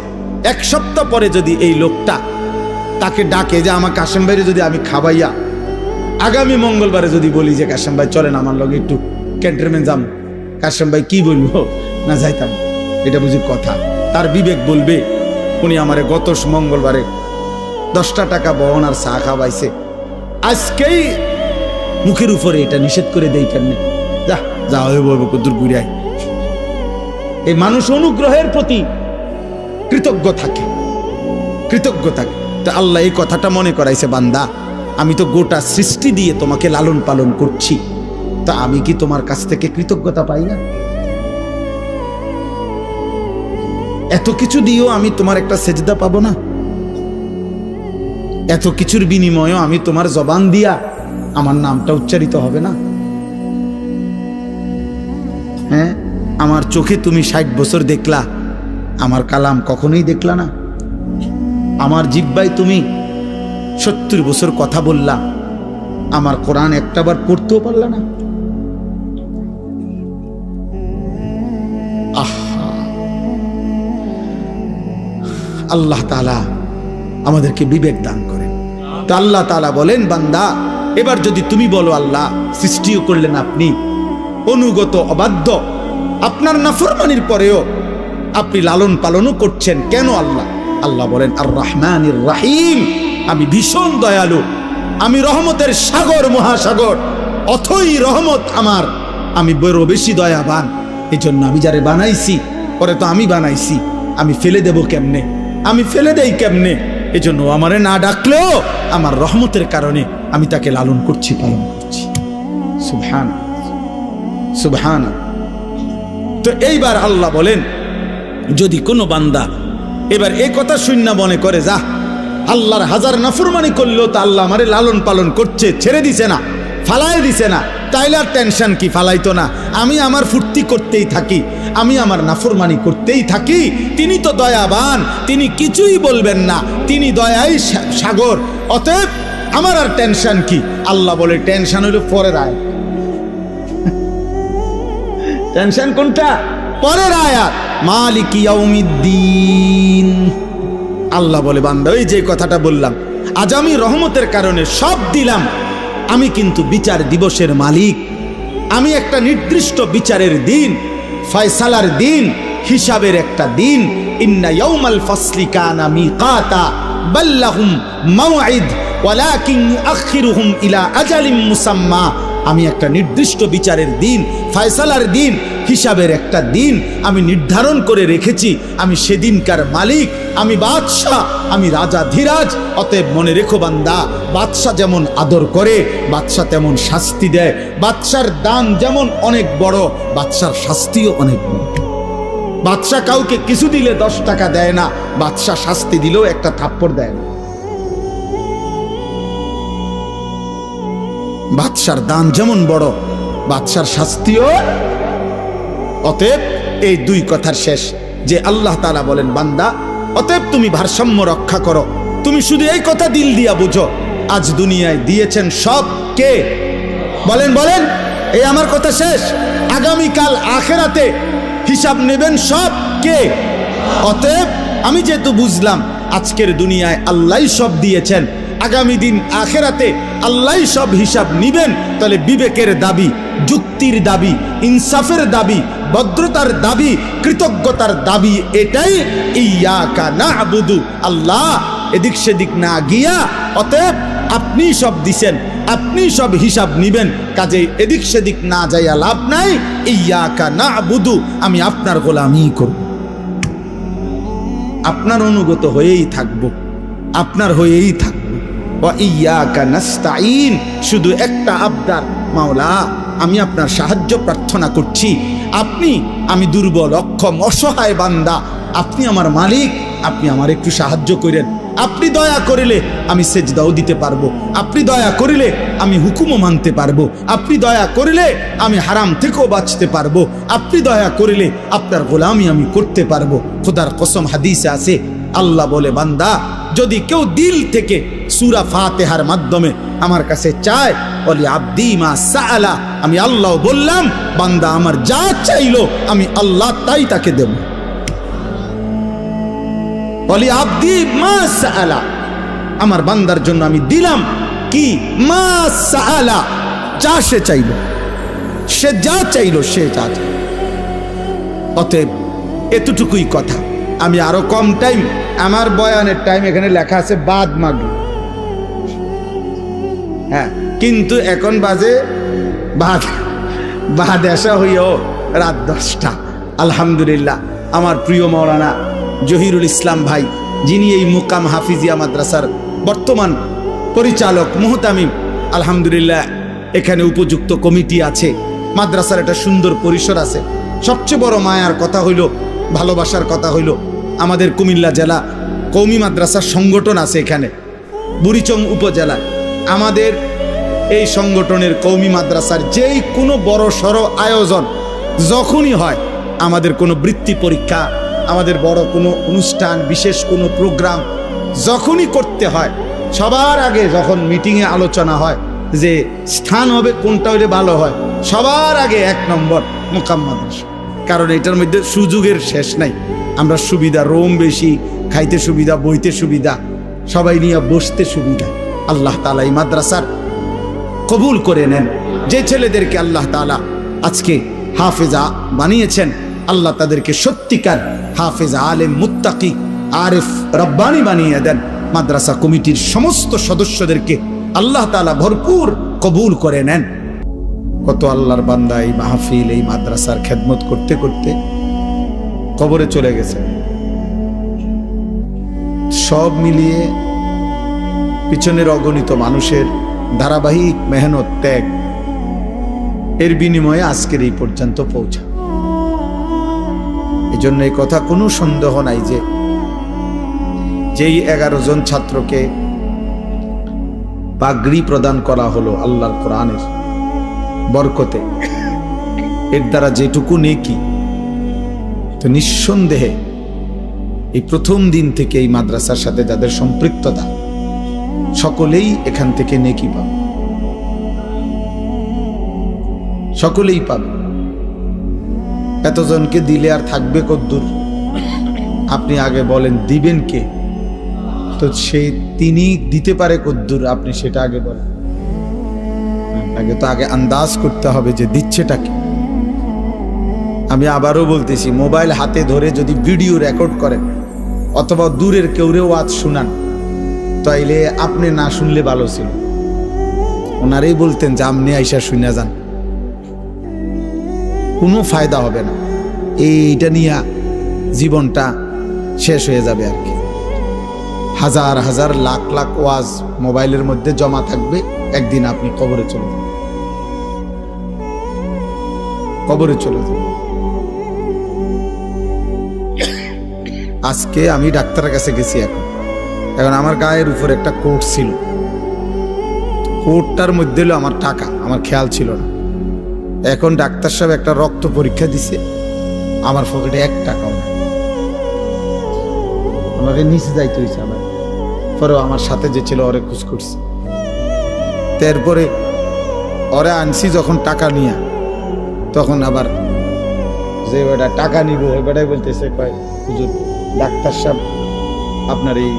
1 সপ্তাহ পরে যদি এই লোকটা তাকে ডাকে যে আমার কাশেম ভাইরে যদি আমি খাওয়াইয়া আগামী মঙ্গলবারে যদি বলি যে কাশেম ভাই চলেন আমার লগে একটু ক্যান্টনমেন্ট যাম, কাশেম ভাই কি বলবো, না যাইতাম, এটা বুঝি কথা। তার বিবেক বলবে উনি আমারে গত মঙ্গলবারে 10টা টাকা বহন আর চা খাওয়াইছে, আজকেই মুখের উপরে এটা নিষেধ করে দেই কেমনে, যা যা হয়ে বলবো কদ্দুর ঘুরে। এই মানুষ অনুগ্রহের প্রতি কৃতজ্ঞ থাকে, কৃতজ্ঞ থাকে। তা আল্লাহ এই কথাটা মনে করাইছে, বান্দা আমি তো গোটা সৃষ্টি দিয়ে তোমাকে লালন পালন করছি, তা আমি কি তোমার কাছ থেকে কৃতজ্ঞতা পাই না? এত কিছু দিয়েও আমি তোমার একটা সেজদা পাবো না? এত কিছুর বিনিময়েও আমি তোমার জবান দিয়া আমার নামটা উচ্চারিত হবে না? হ্যাঁ, আমার চোখে তুমি 60 বছর দেখলা, আমার কালাম কখনোই দেখলা না। আমার জিহ্বায় তুমি 70 বছর কথা বললা, আমার কোরআন একটাবার পড়তেও পারলা না। আল্লাহ তাআলা আমাদেরকে বিবেক দান করেন। তো আল্লাহ তাআলা বলেন, বান্দা এবার যদি তুমি বলো আল্লাহ সৃষ্টিও করলেন আপনি, অনুগত অবাধ্য, আপনার নাফরমানির পরেও আপনি লালন পালনও করছেন কেন আল্লাহ? আল্লাহ বলেন, আর রহমানির রাহিম, আমি ভীষণ দয়ালু, আমি রহমতের সাগর, মহাসাগর, অথই রহমত আমার, আমি বড় বেশি দয়াবান। এই জন্য আমি যারে বানাইছি, পরে তো আমি বানাইছি, আমি ফেলে দেব কেমনে, আমি ফেলে দেই কেমনে? এই জন্য আমারে না ডাকলেও আমার রহমতের কারণে আমি তাকে লালন করছি, পালন করছি। সুবহান সুবহান। তো এইবার আল্লাহ বলেন, যদি কোনো বান্দা এবার এই কথা শূন্য মনে করে, যা আল্লাহর হাজার নাফরমানি করলেও তো আল্লাহ আমারে লালন পালন করছে, ছেড়ে দিছে না, ফালাই দিছে না, তাইলে আর টেনশন কি, ফালাইতো না, আমি আমার ফুর্তি করতেই থাকি, আমি আমার নাফরমানি করতেই থাকি, তিনি তো দয়াবান, তিনি কিছুই বলবেন না, তিনি দয়াই সাগর, অতএব আমার আর টেনশন কি? আল্লাহ বলে, টেনশন হইল পরের আয়াত। টেনশন কোনটা? পরের আয়াত, মালিক ইয়াউমিদ্দিন। আল্লাহ বলে, বান্দা ওই যে কথাটা বললাম, আজ আমি রহমতের কারণে সব দিলাম, আমি কিন্তু বিচার দিবসের মালিক, আমি একটা নির্দিষ্ট বিচারের দিন, ফয়সালার দিন, হিসাবের একটা দিন। ইন্না ইয়াউমাল ফাসলি কানা মিকাতা বাল্লাহুম মাওঈদ ওয়ালাকিন ইউআখিরুহুম ইলা আজালিম মুসাম্মা। আমি একটা নির্দিষ্ট বিচারের দিন, ফয়সালার দিন, হিসাবের একটা দিন আমি নির্ধারণ করে রেখেছি। আমি সেদিনকার মালিক, আমি বাদশাহ, আমি রাজা ধীরাজ। অতএব মনে রেখো বান্দা, বাদশাহ যেমন আদর করে, বাদশাহ তেমন শাস্তি দেয়। বাদশার দান যেমন অনেক বড়, বাদশার শাস্তিও অনেক বড়। বাদশাহ কাউকে কিছু দিলে 10 টাকা দেয় না, বাদশাহ শাস্তি দিলেও একটা থাপ্পড় দেয় না। বাদশার দান যেমন বড়, বাদশার শাস্তিও। অতএব এই দুই কথার শেষ যে আল্লাহ তাআলা বলেন, বান্দা অতএব তুমি ভারসাম্য রক্ষা করো। তুমি শুধু এই কথা দিল দিয়া বুঝো, আজ দুনিয়ায় দিয়েছেন সব কে? বলেন বলেন, এই আমার কথা শেষ। আগামীকাল আখিরাতে হিসাব নেবেন সব কে? অতএব আমি যেহেতু বুঝলাম আজকের দুনিয়ায় আল্লাহই সব দিয়েছেন, আগামী দিন আখিরাতে আল্লাহই সব হিসাব নিবেন, তাহলে বিবেকের দাবি, যুক্তির দাবি, ইনসাফের দাবি, ভদ্রতার দাবি, কৃতজ্ঞতার দাবি এটাই, ইয়াকা না'বুদু, আল্লাহ এদিক সেদিক না গিয়া, অতএব আপনি সব দিছেন, আপনি সব হিসাব নিবেন, কাজে এদিক সেদিক না যাইয়া লাভ নাই। ইয়াকা না'বুদু, আমি আপনার গোলামি করব, আপনার অনুগত হয়েই থাকব, আপনার হয়েই থাকব। ওয়া ইয়াকা নাস্তাঈন, শুধু একটা আবদার, মাওলা আমি আপনার সাহায্য প্রার্থনা করছি। আমি দুর্বল, অক্ষম, অসহায় বান্দা, আপনি আমার মালিক, আপনি আমার একটু সাহায্য করেন। আপনি দয়া করিলে আমি সেজদাও দিতে পারবো, আপনি দয়া করিলে আমি হুকুমও মানতে পারবো, আপনি দয়া করিলে আমি হারাম থেকেও বাঁচতে পারবো, আপনি দয়া করিলে আপনার গোলামি আমি করতে পারবো। খোদার কসম, হাদিসে আছে, আল্লাহ বলে, বান্দা যদি কেউ দিল থেকে সূরা ফাতিহার মাধ্যমে আমার কাছে চায়, বলি আব্দি মা সাআলা, আমি আল্লাহ বললাম বান্দা আমার যা চাইলো আমি আল্লাহ তাই তাকে দেব। বলি আব্দি মা সাআলা, আমার বান্দার জন্য আমি দিলাম কি, মা সাআলা, যা সে চাইলো, সে যা চাইলো, সে যা চাইলো। অতএব এতটুকুই কথা। আমি আরো কম টাইম, আমার বয়ানের টাইম এখানে লেখা আছে বাদ মাগরিব, হ্যাঁ, কিন্তু এখন বাজে বাদ আসা হইও রাত 10টা। আলহামদুলিল্লাহ, আমার প্রিয় মাওলানা জহিরুল ইসলাম ভাই, যিনি এই মুকাম হাফিজিয়া মাদ্রাসার বর্তমান পরিচালক, মুহতামিম, আলহামদুলিল্লাহ এখানে উপযুক্ত কমিটি আছে, মাদ্রাসার একটা সুন্দর পরিসর আছে। সবচেয়ে বড় মায়ার কথা হইল, ভালোবাসার কথা হইল, আমাদের কুমিল্লা জেলা কওমি মাদ্রাসার সংগঠন আছে এখানে বুড়িচং উপজেলায়। আমাদের এই সংগঠনের কওমি মাদ্রাসার যেই কোনো বড় সড়ো আয়োজন যখনই হয়, আমাদের কোনো বৃত্তি পরীক্ষা, আমাদের বড় কোনো অনুষ্ঠান, বিশেষ কোনো প্রোগ্রাম যখনই করতে হয়, সবার আগে যখন মিটিংয়ে আলোচনা হয় যে স্থান হবে কোনটা হলে ভালো হয়, সবার আগে 1 নম্বর মুকাম মাদ্রাসা। কারণ এটার মধ্যে সুযোগের শেষ নাই। আমরা সুবিধা, রোম বেশি, খাইতে সুবিধা, বইতে সুবিধা, সবাই নিয়ে বসতে সুবিধা। আল্লাহ তাআলা এই মাদ্রাসার কবুল করে নেন। যে ছেলেদেরকে আল্লাহ তাআলা আজকে হাফেজা বানিয়েছেন, আল্লাহ তাদেরকে সত্যিকার হাফেজ, আলেম, মুত্তাকি, আরিফ, রব্বানি বানিয়ে দেন। মাদ্রাসা কমিটির সমস্ত সদস্যদেরকে আল্লাহ তাআলা ভরপুর কবুল করে নেন। কত আল্লাহর বান্দা এই মাহফিল, এই মাদ্রাসার খেদমত করতে করতে কবরে চলে গেছে। সব মিলিয়ে পিছনের অগণিত মানুষের ধারাবাহিক মেহনত, ত্যাগ, এর বিনিময়ে আজকের এই পর্যন্ত পৌঁছা। এই জন্য এই কথা কোনো সন্দেহ নাই যে যেই 11 জন ছাত্রকে পাগড়ি প্রদান করা হলো আল্লাহর কোরআনের বরকতে, এর দ্বারা যেটুকু নেকি, তো নিঃসন্দেহে এই প্রথম দিন থেকে এই মাদ্রাসার সাথে যাদের সম্পৃক্ততা, সকলেই এখান থেকে নেকি পাবে, সকলেই পাবে। এতজনকে দিলে আর থাকবে কদ্দুর? আপনি আগে বলেন, দিবেন কে? তো তিনি দিতে পারে কদ্দুর, আপনি সেটা আগে বলেন। আগে আন্দাজ করতে হবে যে দিচ্ছেটা কি। আমি আবারও বলতেছি, মোবাইল হাতে ধরে যদি ভিডিও রেকর্ড করেন অথবা দূরের কেউরে ওয়াজ শুনান, তাইলে আপনি না শুনলে ভালো ছিল। ওনারাই বলতেন যে আপনি আইসা শুনে যান, কোনো ফায়দা হবে না, এইটা নিয়ে জীবনটা শেষ হয়ে যাবে আর কি। হাজার হাজার লাখ লাখ ওয়াজ মোবাইলের মধ্যে জমা থাকবে, একদিন আপনি কবরে চলে যাবেন, কবরে চলে যাবেন। আজকে আমি ডাক্তারের কাছে গেছি, এখন আমার গায়ের উপর একটা কোট ছিল, কোটটার মধ্যে হলো আমার টাকা, আমার খেয়াল ছিল না। এখন ডাক্তার সাহেব একটা রক্ত পরীক্ষা দিছে, আমার পকেটে 1 টাকাও না। আমাকে নিচে যাইতে হয়েছে, আমার পরেও আমার সাথে যে ছিল ওরে খোঁজ করছে। তারপরে ওরে আনছি যখন টাকা নিয়ে, তখন আবার যে বেটা টাকা নিব ওই বেটাই বলতেছে, কয় হুজুর ডাক্তার সাহেব আপনার এই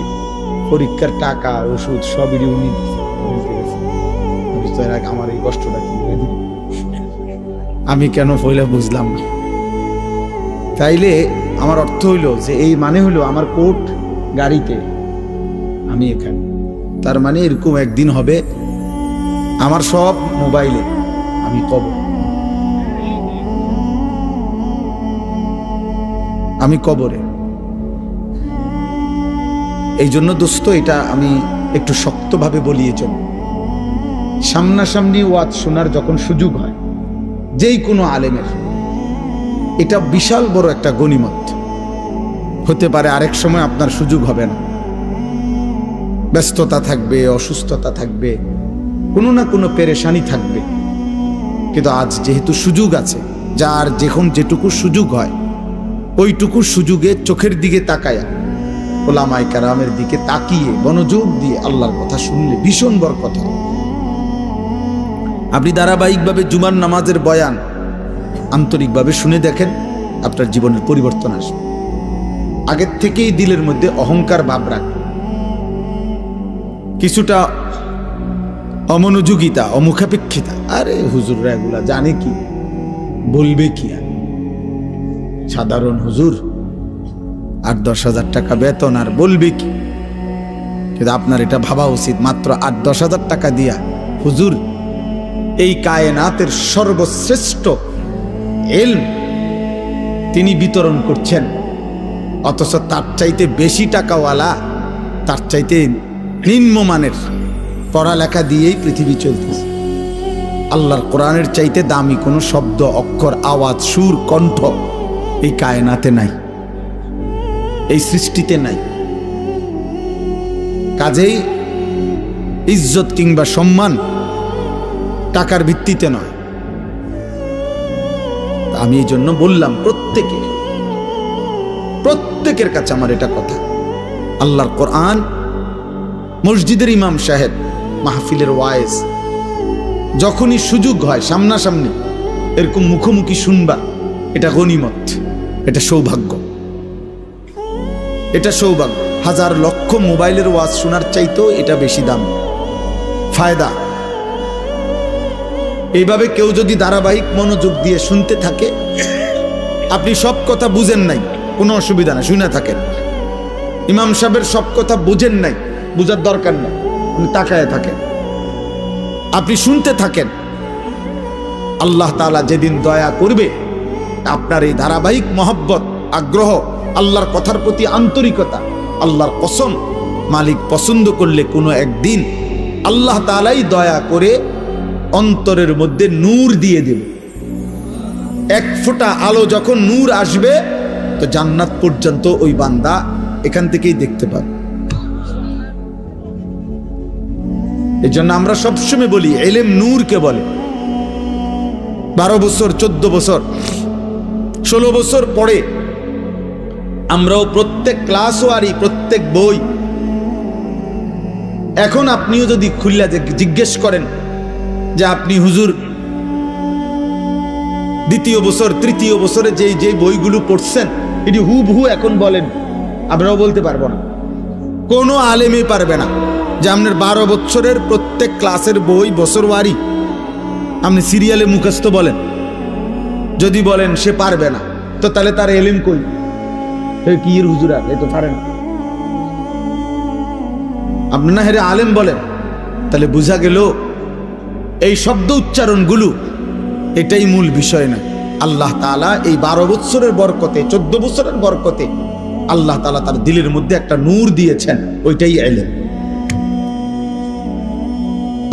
পরীক্ষার টাকা, ওষুধ সবই উনি দিচ্ছে, আমার এই কষ্টটা কি আমি কেন পয়লা বুঝলাম না। তাইলে আমার অর্থ হইল যে এই মানে হইল আমার কোট গাড়িতে, আমি এখানে। তার মানে এরকম একদিন হবে আমার সব মোবাইলে, আমি কবর, আমি কবরে। এই জন্য দোস্ত, এটা আমি একটু শক্তভাবে বলিয়ে চলি। সামনাসামনি ওয়াজ শোনার যখন সুযোগ হয় যেই কোনো আলেমের, এটা বিশাল বড় একটা গনিমত হতে পারে। আরেক সময় আপনার সুযোগ হবে না, ব্যস্ততা থাকবে, অসুস্থতা থাকবে, কোনো না কোনো পেরেশানি থাকবে। কিন্তু আজ যেহেতু সুযোগ আছে, যার যখন যেটুকু সুযোগ হয় ওইটুকু সুযোগে চোখের দিকে তাকায়া, ওলামায়ে কেরামের দিকে তাকিয়ে মনোযোগ দিয়ে আল্লাহর কথা শুনলে ভীষণ বড় কথা। আপনি ধারাবাহিকভাবে জুমার নামাজের বয়ান আন্তরিকভাবে শুনে দেখেন, আপনার জীবনের পরিবর্তন আসবে। আগের থেকেই দিলের মধ্যে অহংকার ভাব রাখবে, কিছুটা অমনোযোগিতা, অমুখাপেক্ষিতা, আরে হুজুররা এগুলা জানে কি, বলবে কি, আর সাধারণ হুজুর 8-10 হাজার টাকা বেতন, আর বলবে কি। কিন্তু আপনার এটা ভাবা উচিত, মাত্র 8-10 হাজার টাকা দিয়া হুজুর এই কায়নাতের সর্বশ্রেষ্ঠ ইলম তিনি বিতরণ করছেন, অথচ তার চাইতে বেশি টাকাওয়ালা, তার চাইতে নিম্নমানের পড়ালেখা দিয়েই পৃথিবী চলতেছে। আল্লাহর কোরআনের চাইতে দামি কোনো শব্দ, অক্ষর, আওয়াজ, সুর, কণ্ঠ এই কায়নাতে নাই, এই সৃষ্টিতে নাই। কাজেই ইজ্জত কিংবা সম্মান টাকার ভিত্তিতে নয়। আমি এই জন্য বললাম, প্রত্যেকের কাছে আমার এটা কথা, আল্লাহর কোরআন, মসজিদের ইমাম সাহেব, মাহফিলের ওয়াইজ, যখনই সুযোগ হয় সামনাসামনি এরকম মুখোমুখি শুনবা, এটা গনিমত, এটা সৌভাগ্য, এটা সৌভাগ্য। হাজার লক্ষ মোবাইলের ওয়াজ শোনার চাইতেও এটা বেশি দাম, ফায়দা। এইভাবে কেউ যদি ধারাবাহিক মনোযোগ দিয়ে শুনতে থাকে, আপনি সব কথা বুঝেন নাই, কোনো অসুবিধা না, শুনে থাকেন। ইমাম সাহেবের সব কথা বুঝেন নাই, বুঝার দরকার নেই, আপনি তাকায় থাকেন, আপনি শুনতে থাকেন। আল্লাহ তাআলা যেদিন দয়া করবে, আপনার এই ধারাবাহিক মহব্বত, আগ্রহ, আল্লাহর কথার প্রতি আন্তরিকতা, আল্লাহর কসম, মালিক পছন্দ করলে কোনো একদিন আল্লাহ তাআলাই দয়া করে অন্তরের মধ্যে নূর দিয়ে দেবে। এক ফোঁটা আলো যখন নূর আসবে, তো জান্নাত পর্যন্ত ওই বান্দা এখান থেকেই দেখতে পাবে। এই জন্য আমরা সবসময় বলি, ইলম নূরকে বলে। 12 বছর, 14 বছর, 16 বছর পরে আমরাও প্রত্যেক ক্লাস ওয়ারি, প্রত্যেক বই, এখন আপনিও যদি খুললা জিজ্ঞেস করেন যে আপনি হুজুর দ্বিতীয় বছর, তৃতীয় বছরে যে বইগুলো পড়ছেন এটি হুবহু এখন বলেন, আমরাও বলতে পারবো না, কোনো আলেমই পারবে না যে আপনার 12 বছরের প্রত্যেক ক্লাসের বই বছরওয়ারি আপনি সিরিয়ালে মুখস্থ বলেন। যদি বলেন সে পারবে না, তো তাহলে তার এলিম কই? কি এর হুজুরা, এ তো পারে না। আপনি না হেরে আলেম বলেন, তাহলে বোঝা গেল এই শব্দ উচ্চারণগুলো এটাই মূল বিষয় না। আল্লাহ তাআলা এই 12 বছরের বরকতে, 14 বছরের বরকতে আল্লাহ তাআলা তার দিলের মধ্যে একটা নূর দিয়েছেন, ওইটাই ইলম।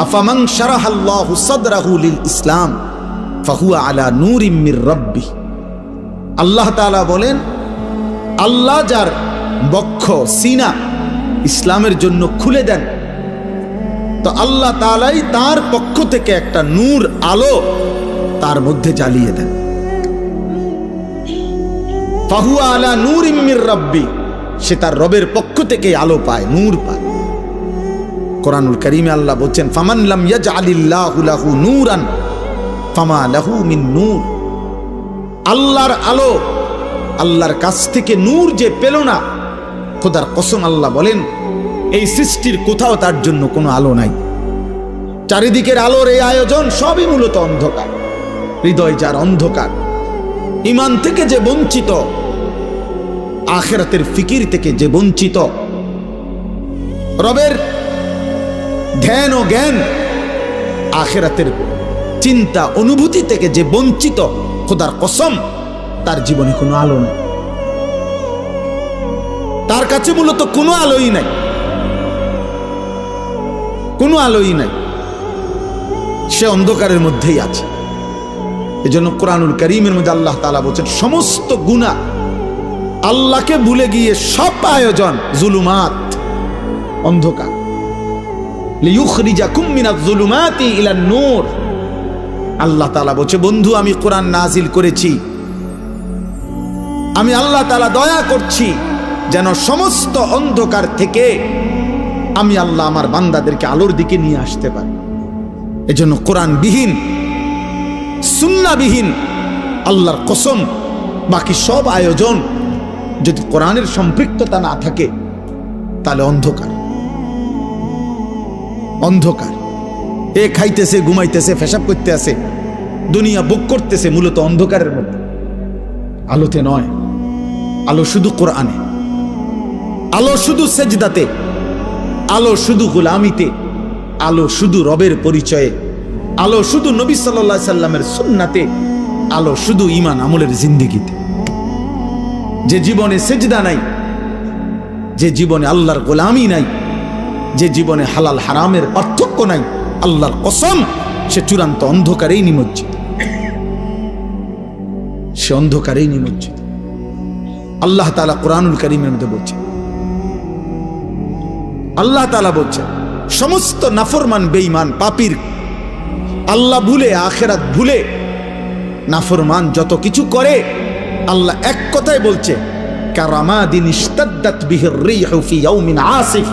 আফামান শারাহাল্লাহু সাদরাহু লিল ইসলাম ফাহুয়া আলা নূরিম মির রাব্বি। আল্লাহ তাআলা বলেন, আল্লাহ যার বক্ষ, সিনা ইসলামের জন্য খুলে দেন, তো আল্লাহ তাআলাই তার পক্ষ থেকে একটা নূর, আলো তার মধ্যে জ্বালিয়ে দেন। ফাহুয়া আলা নূরিম মির রাব্বি, সে তার রবের পক্ষ থেকে আলো পায়, নূর পায়। কোরআনুল কারীমে আল্লাহ বলছেন, ফামান লাম ইয়াজআলিল্লাহু লাহু নূরান ফামা লাহু মিন নূর। আল্লাহর আলো, আল্লাহর কাছ থেকে নূর যে পেল না, খোদার কসম আল্লাহ বলেন এই সৃষ্টির কোথাও তার জন্য কোনো আলো নাই। চারিদিকের আলোর এই আয়োজন সবই মূলত অন্ধকার। হৃদয় যার অন্ধকার, ঈমান থেকে যে বঞ্চিত, আখিরাতের ফিকির থেকে যে বঞ্চিত, রবের ধ্যান ও জ্ঞান, আখিরাতের চিন্তা অনুভূতি থেকে যে বঞ্চিত, খোদার কসম তার জীবনে কোনো আলো নেই, তার কাছে মূলত কোনো আলোই নাই, কোনো আলোই নাই, সে অন্ধকারের মধ্যেই আছে। এজন্য কোরআনুল কারীমের মধ্যে আল্লাহ তাআলা বলেছেন সমস্ত গুনাহ, আল্লাহকে ভুলে গিয়ে সব আয়োজন জুলুমাত, অন্ধকার। লিইখরিজাকুম মিনাজ জুলুমাতি ইলান নূর। আল্লাহ তাআলা বলছে বন্ধু আমি কোরআন নাজিল করেছি, আমি আল্লাহ তাআলা দয়া করছি যেন সমস্ত অন্ধকার থেকে আমি আল্লাহ আমার বান্দাদেরকে আলোর দিকে নিয়ে আসতে পারি। এজন্য কোরআনবিহীন, সুন্নাহবিহীন, আল্লাহর কসম বাকি সব আয়োজন যদি কোরআনের সম্পৃক্ততা না থাকে তাহলে অন্ধকার, অন্ধকার। এ খাইতেছে, ঘুমাইতেছে, পেশাব করতে আছে, দুনিয়া ভোগ করতেছে, মূলত অন্ধকারের মধ্যে, আলোতে নয়। আলো শুধু কোরআনে, আলো শুধু সেজদাতে, আলো শুধু গোলামিতে, আলো শুধু রবের পরিচয়ে, আলো শুধু নবী সাল্লাল্লাহু আলাইহি সাল্লামের সুন্নাতে, আলো শুধু ঈমান আমলের জিন্দেগিতে। যে জীবনে সেজদা নাই, যে জীবনে আল্লাহর গোলামি নাই, যে জীবনে হালাল হারামের পার্থক্য নাই, আল্লাহর কসম সে চূড়ান্ত অন্ধকারেই নিমজ্জিত, সে অন্ধকারেই নিমজ্জিত। আল্লাহ তাআলা কোরআনুল কারীমের মধ্যে বলছেন, আল্লাহ তাআলা বলছেন সমস্ত নাফরমান বেঈমান পাপীর, আল্লাহ ভুলে আখিরাত ভুলে নাফরমান যত কিছু করে, আল্লাহ এক কথাই বলছে কারামাদিন ইশতাদ্দাত বিহির রিহু ফি ইয়াউমিন আসিফ।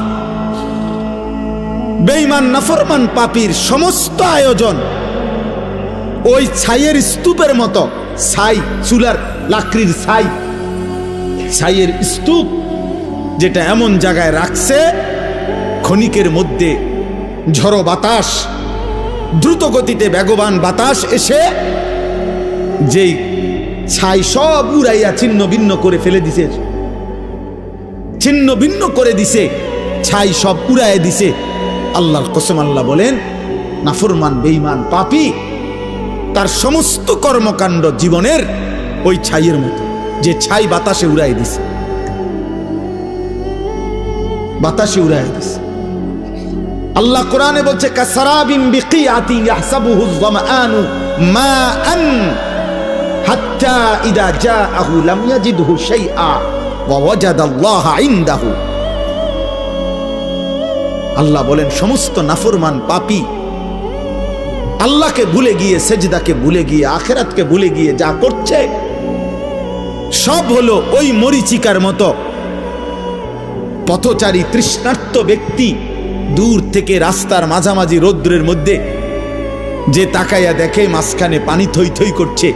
বেঈমান নাফরমান পাপীর সমস্ত আয়োজন ওই ছাইয়ের স্তূপের মতো, ছাই, চুলার লাকড়ির ছাই, ছাইয়ের স্তূপ যেটা এমন জায়গায় রাখছে ক্ষণিকের মধ্যে ঝড়ো বাতাস, দ্রুত গতিতে বেগবান বাতাস এসে যেই ছাই সব উড়াইয়া ছিন্ন ভিন্ন করে ফেলে দিছে, ছিন্ন ভিন্ন করে দিছে, ছাই সব উড়াইয়া দিছে। আল্লাহর কসম আল্লাহ বলেন নাফরমান বেঈমান পাপী তার সমস্ত কর্মকাণ্ড জীবনের ওই ছাইয়ের মতো, যে ছাই বাতাসে উড়াই দিছে, বাতাসে উড়াই দিছে। আল্লাহ কোরআনে বলছে কাসারাবিন বিকিয়াতিন ইয়াহসাবুহুয যামআনু মাআন হাত্তা ইযা জাআহু লাম ইয়াজিদহু শাইআ ওয়া ওয়াজাদাল্লাহা ইনদাহু। আল্লাহ বলেন সমস্ত নাফরমান পাপী আল্লাহকে ভুলে গিয়ে, সেজদাকে ভুলে গিয়ে, আখিরাতকে ভুলে গিয়ে যা করছে সব হলো ওই মরিচিকার মতো। পথচারী তৃষ্ণার্ত ব্যক্তি দূর থেকে রাস্তার মাঝামাঝি রৌদ্রের মধ্যে যে তাকাইয়া দেখে মাঝখানে পানি থই থই করছে,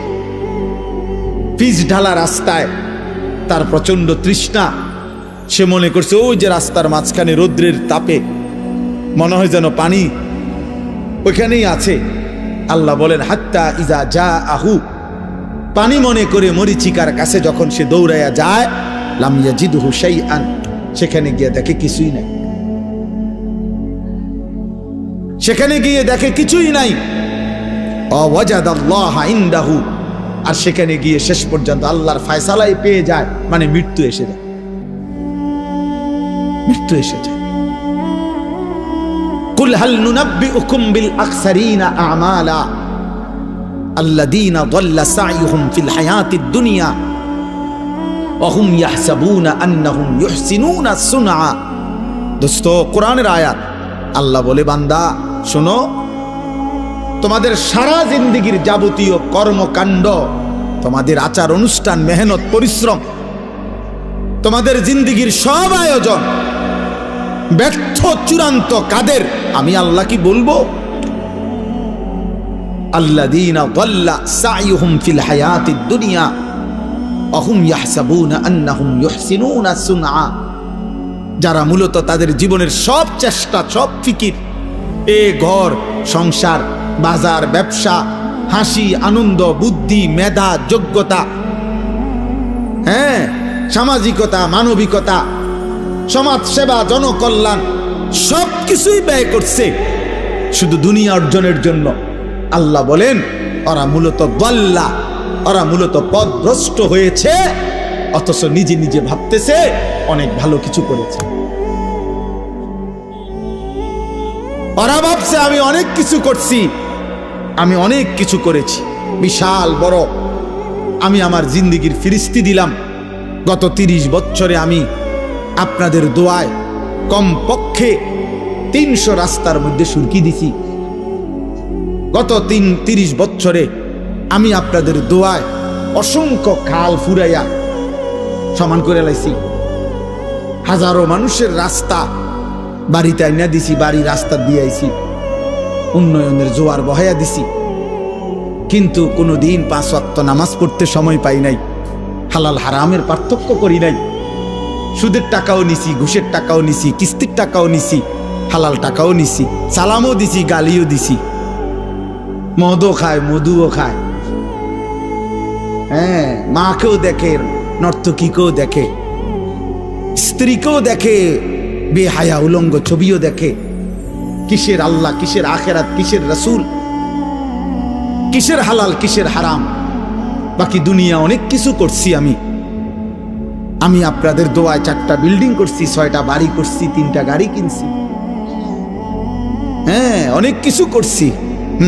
পিচ ঢালা রাস্তায়, তার প্রচন্ড তৃষ্ণা, সে মনে করছে ওই যে রাস্তার মাঝখানে রৌদ্রের তাপে মনে হয় যেন পানি ওইখানেই আছে। আল্লাহ বলেন হাত্তা ইজা জাআহু, পানি মনে করে মরিচিকার কাছে যখন সে দৌড়াইয়া যায়, লাম ইয়াজিদহু শাইআন, সেখানে গিয়ে দেখে কিছুই নাই, সেখানে গিয়ে দেখে কিছুই নাই। ওয়াজাদাল্লাহা ইনদাহু, আর সেখানে গিয়ে শেষ পর্যন্ত আল্লাহর ফয়সালাই পেয়ে যায়, মানে মৃত্যু এসে যায়, মৃত্যু এসে যায়। কুল হাল নুনাব্বিউকুম বিল আকসারিনা আমালা আল্লাযীনা দাল্লা সা'য়ুহুম ফিল হায়াতিদ দুনিয়া ওয়া হুম ইয়াহসাবুনা আন্নাহুম ইউহসিনুনা সুনআ। দোস্ত কোরআনের আয়াত, আল্লাহ বলে বান্দা শোনো, তোমাদের সারা জিন্দেগীর যাবতীয় কর্মকাণ্ড, তোমাদের আচার অনুষ্ঠান, মেহনত, পরিশ্রম, তোমাদের জিন্দেগীর সব আয়োজন ব্যর্থ, চূড়ান্ত কাদের? আমি আল্লাহ কি বলবো? আল্লাযীনা দাল্লা সা'য়ুহুম ফিল হায়াতিদ দুনিয়া ওয়া হুম ইয়াহসাবুনা আন্নাহুম ইউহসিনুনা সুনআ। যারা মূলত তাদের জীবনের সব চেষ্টা, সব ফিকির, ঘর সংসার, বাজার, ব্যবসা, হাসি, আনন্দ, বুদ্ধি, মেধা, যোগ্যতা, সামাজিকতা, মানবিকতা, সমাজ সেবা, জনকল্যাণ, সব কিছুই ব্যয় করছে শুধু দুনিয়া অর্জনের জন্য। আল্লাহ বলেন ওরা মূলত দাল্লা, ওরা মূলত পথভ্রষ্ট হয়েছে, অথচ নিজে নিজে ভাবতেছে অনেক ভালো কিছু করেছে। ওরা ভাবছে আমি অনেক কিছু করছি, আমি অনেক কিছু করেছি, বিশাল বড়। আমি আমার জিন্দেগির ফিরিস্তি দিলাম। গত 30 বছরে আমি আপনাদের দোয়ায় কমপক্ষে 300 রাস্তার মধ্যে সুরকি দিছি। গত 30 বছরে আমি আপনাদের দোয়ায় অসংখ্য খাল ফুরাইয়া সমান করে লাইছি। হাজারো মানুষের রাস্তা বাড়িতে আইনা দিছি, বাড়ি রাস্তা দিয়ে আইছি, উন্নয়নের জোয়ার বহাইয়া দিছি। কিন্তু কোনোদিন 5 ওয়াক্ত নামাজ পড়তে সময় পাই নাই, হালাল হারামের পার্থক্য করি নাই। সুদের টাকাও নিছি, ঘুষের টাকাও নিছি, কিস্তির টাকাও নিছি, হালাল টাকাও নিছি, সালামও দিছি, গালিও দিছি, মদও খায়, মধুও খায়। হ্যাঁ, মাকেও দেখে, নর্তকীকেও দেখে, স্ত্রীকেও দেখে, বেহায়া উলঙ্গ ছবিও দেখে। কিসের আল্লাহ, কিসের আখেরাত, কিসের রাসূল, কিসের হালাল, কিসের হারাম। বাকি দুনিয়া অনেক কিছু করছি আমি আপনাদের দোয়ায় 4টা বিল্ডিং করছি, 6টা বাড়ি করছি, 3টা গাড়ি কিনছি। হ্যাঁ, অনেক কিছু করছি।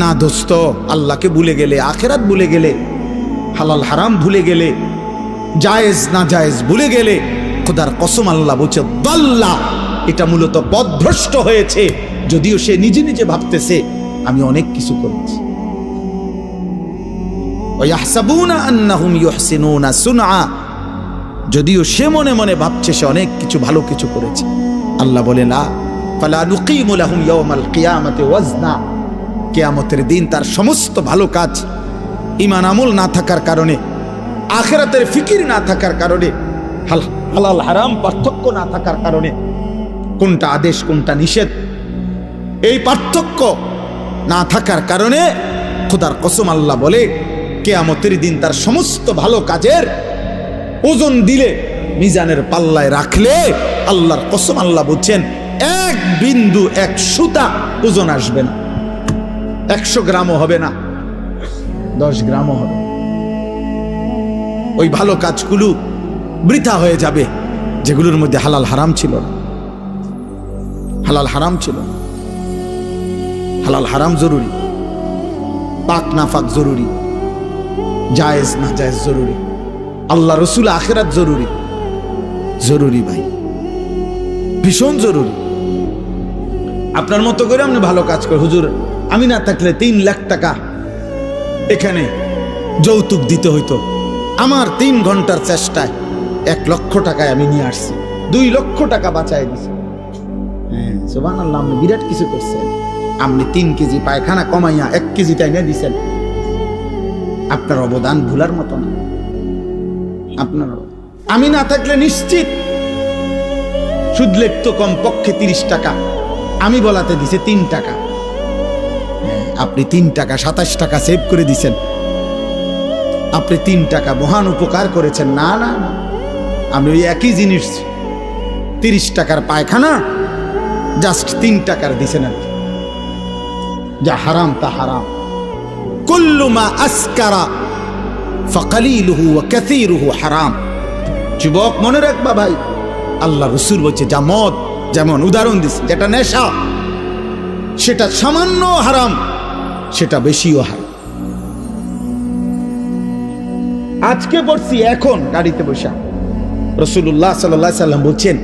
না দোস্ত, আল্লাহকে ভুলে গেলে, আখেরাত ভুলে গেলে, হালাল হারাম ভুলে গেলে, জায়েজ না জায়েজ ভুলে গেলে, খোদার কসম আল্লাহ বলছে দাল্লা, এটা মূলত পথভ্রষ্ট হয়েছে। যদিও সে নিজে নিজে ভাবতেছে আমি অনেক কিছু করেছি। ওয়াহসাবুনা আন্নাহুম ইউহসিনুনা সুনআ, যদিও সে মনে মনে ভাবছে সে অনেক কিছু ভালো কিছু করেছে। আল্লাহ বলে না, ফালা নুকিমু লাহুম ইয়াওমাল কিয়ামাতি ওয়াজনা, কিয়ামতের দিন তার সমস্ত ভালো কাজ, ঈমান আমল না থাকার কারণে, আখিরাতের ফিকির না থাকার কারণে, হালাল হারাম পার্থক্য না থাকার কারণে, কোনটা আদেশ কোনটা নিষেধ এই পার্থক্য না থাকার কারণে খোদার কসম আল্লাহ বলে কিয়ামতের দিন তার সমস্ত ভালো কাজের ওজন দিলে, মিজানের পাল্লায় রাখলে, আল্লাহর কসম আল্লাহ বলছেন 1 বিন্দু 1 সুতা ওজন আসবে না। 100 গ্রামও হবে না, 10 গ্রামও হবে। ওই ভালো কাজগুলো বৃথা হয়ে যাবে যেগুলোর মধ্যে হালাল হারাম ছিল না। হালাল হারাম ছিল, হালাল হারাম জরুরি, পাক নাফাক জরুরি, জায়েজ না জায়েজ জরুরি, আল্লাহ রসুল আখিরাত জরুরি। জরুরি ভাই, ভীষণ জরুরি। আপনার মতো করে আপনি ভালো কাজ করে, হুজুর আমি না থাকলে 3 লাখ টাকা এখানে যৌতুক দিতে হইতো, আমার 3 ঘন্টার চেষ্টায় 1 লক্ষ টাকায় আমি নিয়ে আসছি, 2 লক্ষ টাকা বাঁচাই দিছি। হ্যাঁ সুবহানাল্লাহ, আপনি বিরাট কিছু করছেন। আপনি 3 কেজি পায়খানা কমাইয়া 1 কেজি তাই নিয়ে দিছেন। আপনার অবদান ভুলার মতো না। আপনার আমি না থাকলে নিশ্চিত সুদ লেখতো কমপক্ষে 30 টাকা, আমি বলাতে দিছে 3 টাকা। আপনি 3 টাকা 27 টাকা সেভ করে দিছেন। আপনি 3 টাকা মহান উপকার করেছেন। না না না, আমি ওই একই জিনিস 30 টাকার পায়খানা জাস্ট 3 টাকার দিছেন আর কি। যা হারাম তা হারাম। কুল্লু মা আসকারা ফাকালিলুহু ওয়া কাসীরুহু হারাম। যুবক মনে রাখবা ভাই, আল্লাহ রাসূল বলছে যা মদ, যেমন উদাহরণ দিচ্ছে, যেটা নেশা সেটা সামান্য হারাম, সেটা বেশিও হারাম। আজকে পড়ছি এখন গাড়িতে বসে রাসূলুল্লাহ সাল্লাল্লাহু আলাইহি সাল্লাম বলছেন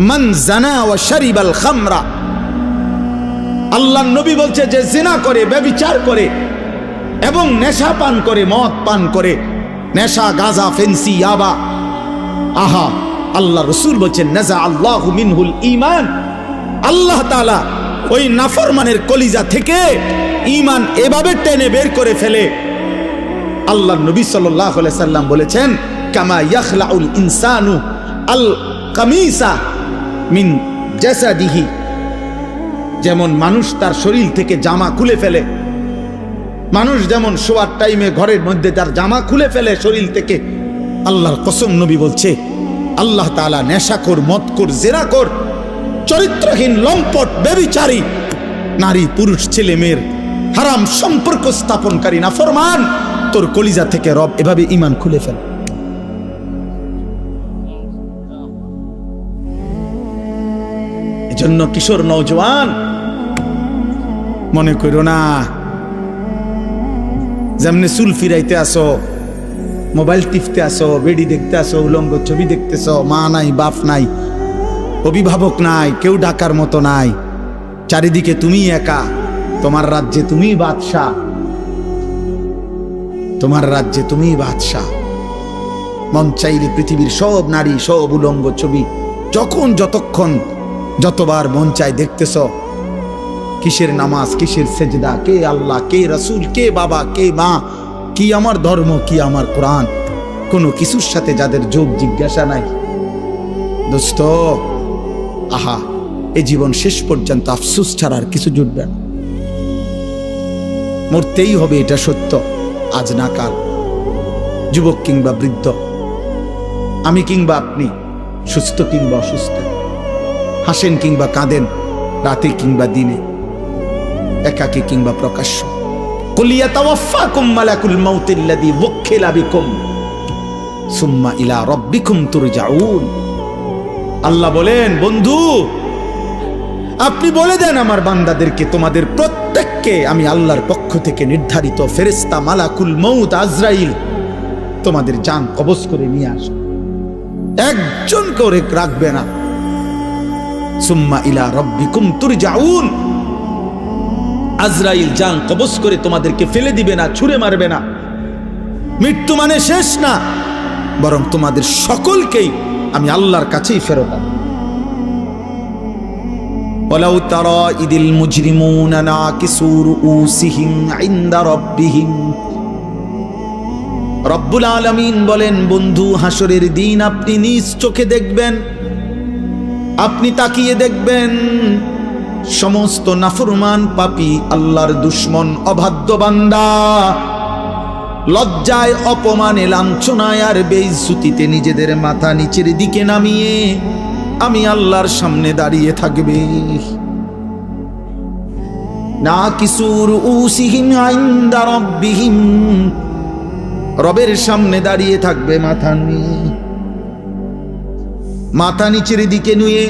মান জানা ওয়া শারিবাল খামরা, আল্লাহর নবী বলছে যে জিনা করে, ব্যভিচার করে এবং নেশা পান করে, মদ পান করে, নেশা গাঁজা ফেন্সি ইয়াবা, আহা আল্লাহ রাসূল বলছেন নাজা আল্লাহু মিনহুল ঈমান, আল্লাহ তাআলা ওই নাফরমানের কলিজা থেকে ঈমান এভাবে টেনে বের করে ফেলে। আল্লাহর নবী সাল্লাল্লাহু আলাইহি সাল্লাম বলেছেন কামা ইয়াখলাউল ইনসানু আল কামিসা মিন জাসাদিহি, যেমন মানুষ তার শরীর থেকে জামা খুলে ফেলে, মানুষ যেমন শোয়ার টাইমে ঘরের মধ্যে তার জামা খুলে ফেলে শরীর থেকে, আল্লাহর কসম নবী বলছে আল্লাহ তাআলা নেশাখোর, মদখোর, জেনাখোর চরিত্রহীন, লম্পট, ব্যভিচারী, নারী পুরুষ ছেলে মেয়ের হারাম সম্পর্ক স্থাপনকারী নাফরমান, তোর কলিজা থেকে রব এভাবে ঈমান খুলে ফেল। এজন্য কিশোর নওজোয়ান, মনে করো না যেমনি চুল ফিরাইতে আসো, মোবাইল টিপতে আসো, বেডি দেখতে আসো, উলঙ্গ ছবি দেখতেছ, মা নাই, বাপ নাই, অভিভাবক নাই, কেউ ডাকার মতো নাই, চারিদিকে তুমি একা, তোমার রাজ্যে তুমি বাদশাহ, তোমার রাজ্যে তুমি বাদশাহ। মন চাইলে পৃথিবীর সব নারী, সব উলঙ্গ ছবি যখন, যতক্ষণ, যতবার মন চাই দেখতেছ। কিসের নামাজ, কিসের সেজদা, কে আল্লাহ, কে রাসূল, কে বাবা, কে মা, কি আমার ধর্ম, কি আমার কোরআন, কোনো কিছুর সাথে যাদের যোগ জিজ্ঞাসা নাই। দোস্ত, আহা, এ জীবন শেষ পর্যন্ত আফসোস ছাড়া আর কিছু জুটবে না। মরতেই হবে, এটা সত্য, আজ না কাল। যুবক কিংবা বৃদ্ধ, আমি কিংবা আপনি, সুস্থ কিংবা অসুস্থ, হাসেন কিংবা কাঁদেন, রাতে কিংবা দিনে, একাকী কিংবা প্রকাশ্য। কুল ইয়াতাওয়াফাকুম মালাকুল মাউতিল্লাযী ওয়াক্কিলা বিকুম সুম্মা ইলা রাব্বিকুম তুরজাউন। আল্লাহ বলেন, বন্ধু আপনি বলে দেন আমার বান্দাদেরকে, তোমাদের প্রত্যেককে আমি আল্লাহর পক্ষ থেকে নির্ধারিত ফেরেশতা মালাকুল মউত আজরাইল তোমাদের জান কবজ করে নিয়ে আসে, একজন করে রাখবে না। সুম্মা ইলা রাব্বিকুম তুরজাউন, আজরাইল জান কবজ করে তোমাদেরকে ফেলে দিবে না, ছুঁড়ে মারবে না। মৃত্যু মানে শেষ না, বরং তোমাদের সকলকেই আমি আল্লাহর কাছেই ফেরত আনব। ওয়ালাউ তারা ইদিল মুজরিমুনা নাকিসু রুউসিহিম ইনদা রাব্বিহিম। রব্বুল আলামিন বলেন, বন্ধু হাসরের দিন আপনি নিজ চোখে দেখবেন, আপনি তাকিয়ে দেখবেন সমস্ত নাফরমান পাপী, আল্লাহর দুশমন, অবাধ্য বান্দা লজ্জায়, অপমানে, লাঞ্ছনায় আর বেইজ্জতিতে নিজেদের মাথা নিচের দিকে নামিয়ে আমি আল্লাহর সামনে দাঁড়িয়ে থাকবে। নাকিসু রুউসিহিম ইনদা রাব্বিহিম, রবের সামনে দাঁড়িয়ে থাকবে মাথা নিয়ে, মাথা নিচের দিকে নুয়ে,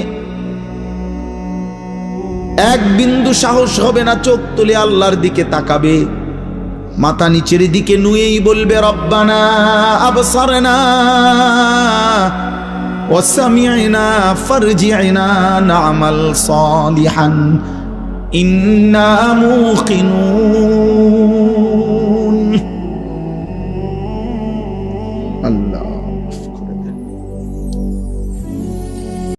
এক বিন্দু সাহস হবে না চোখ তুলে আল্লাহর দিকে তাকাবে। মাথা নিচের দিকে নুয়েই বলবে, রব্বানা আবসারনা ওয়া সামি'না ফারজি'না না'মাল সালিহান ইন্না মুকিনুন। আল্লাহ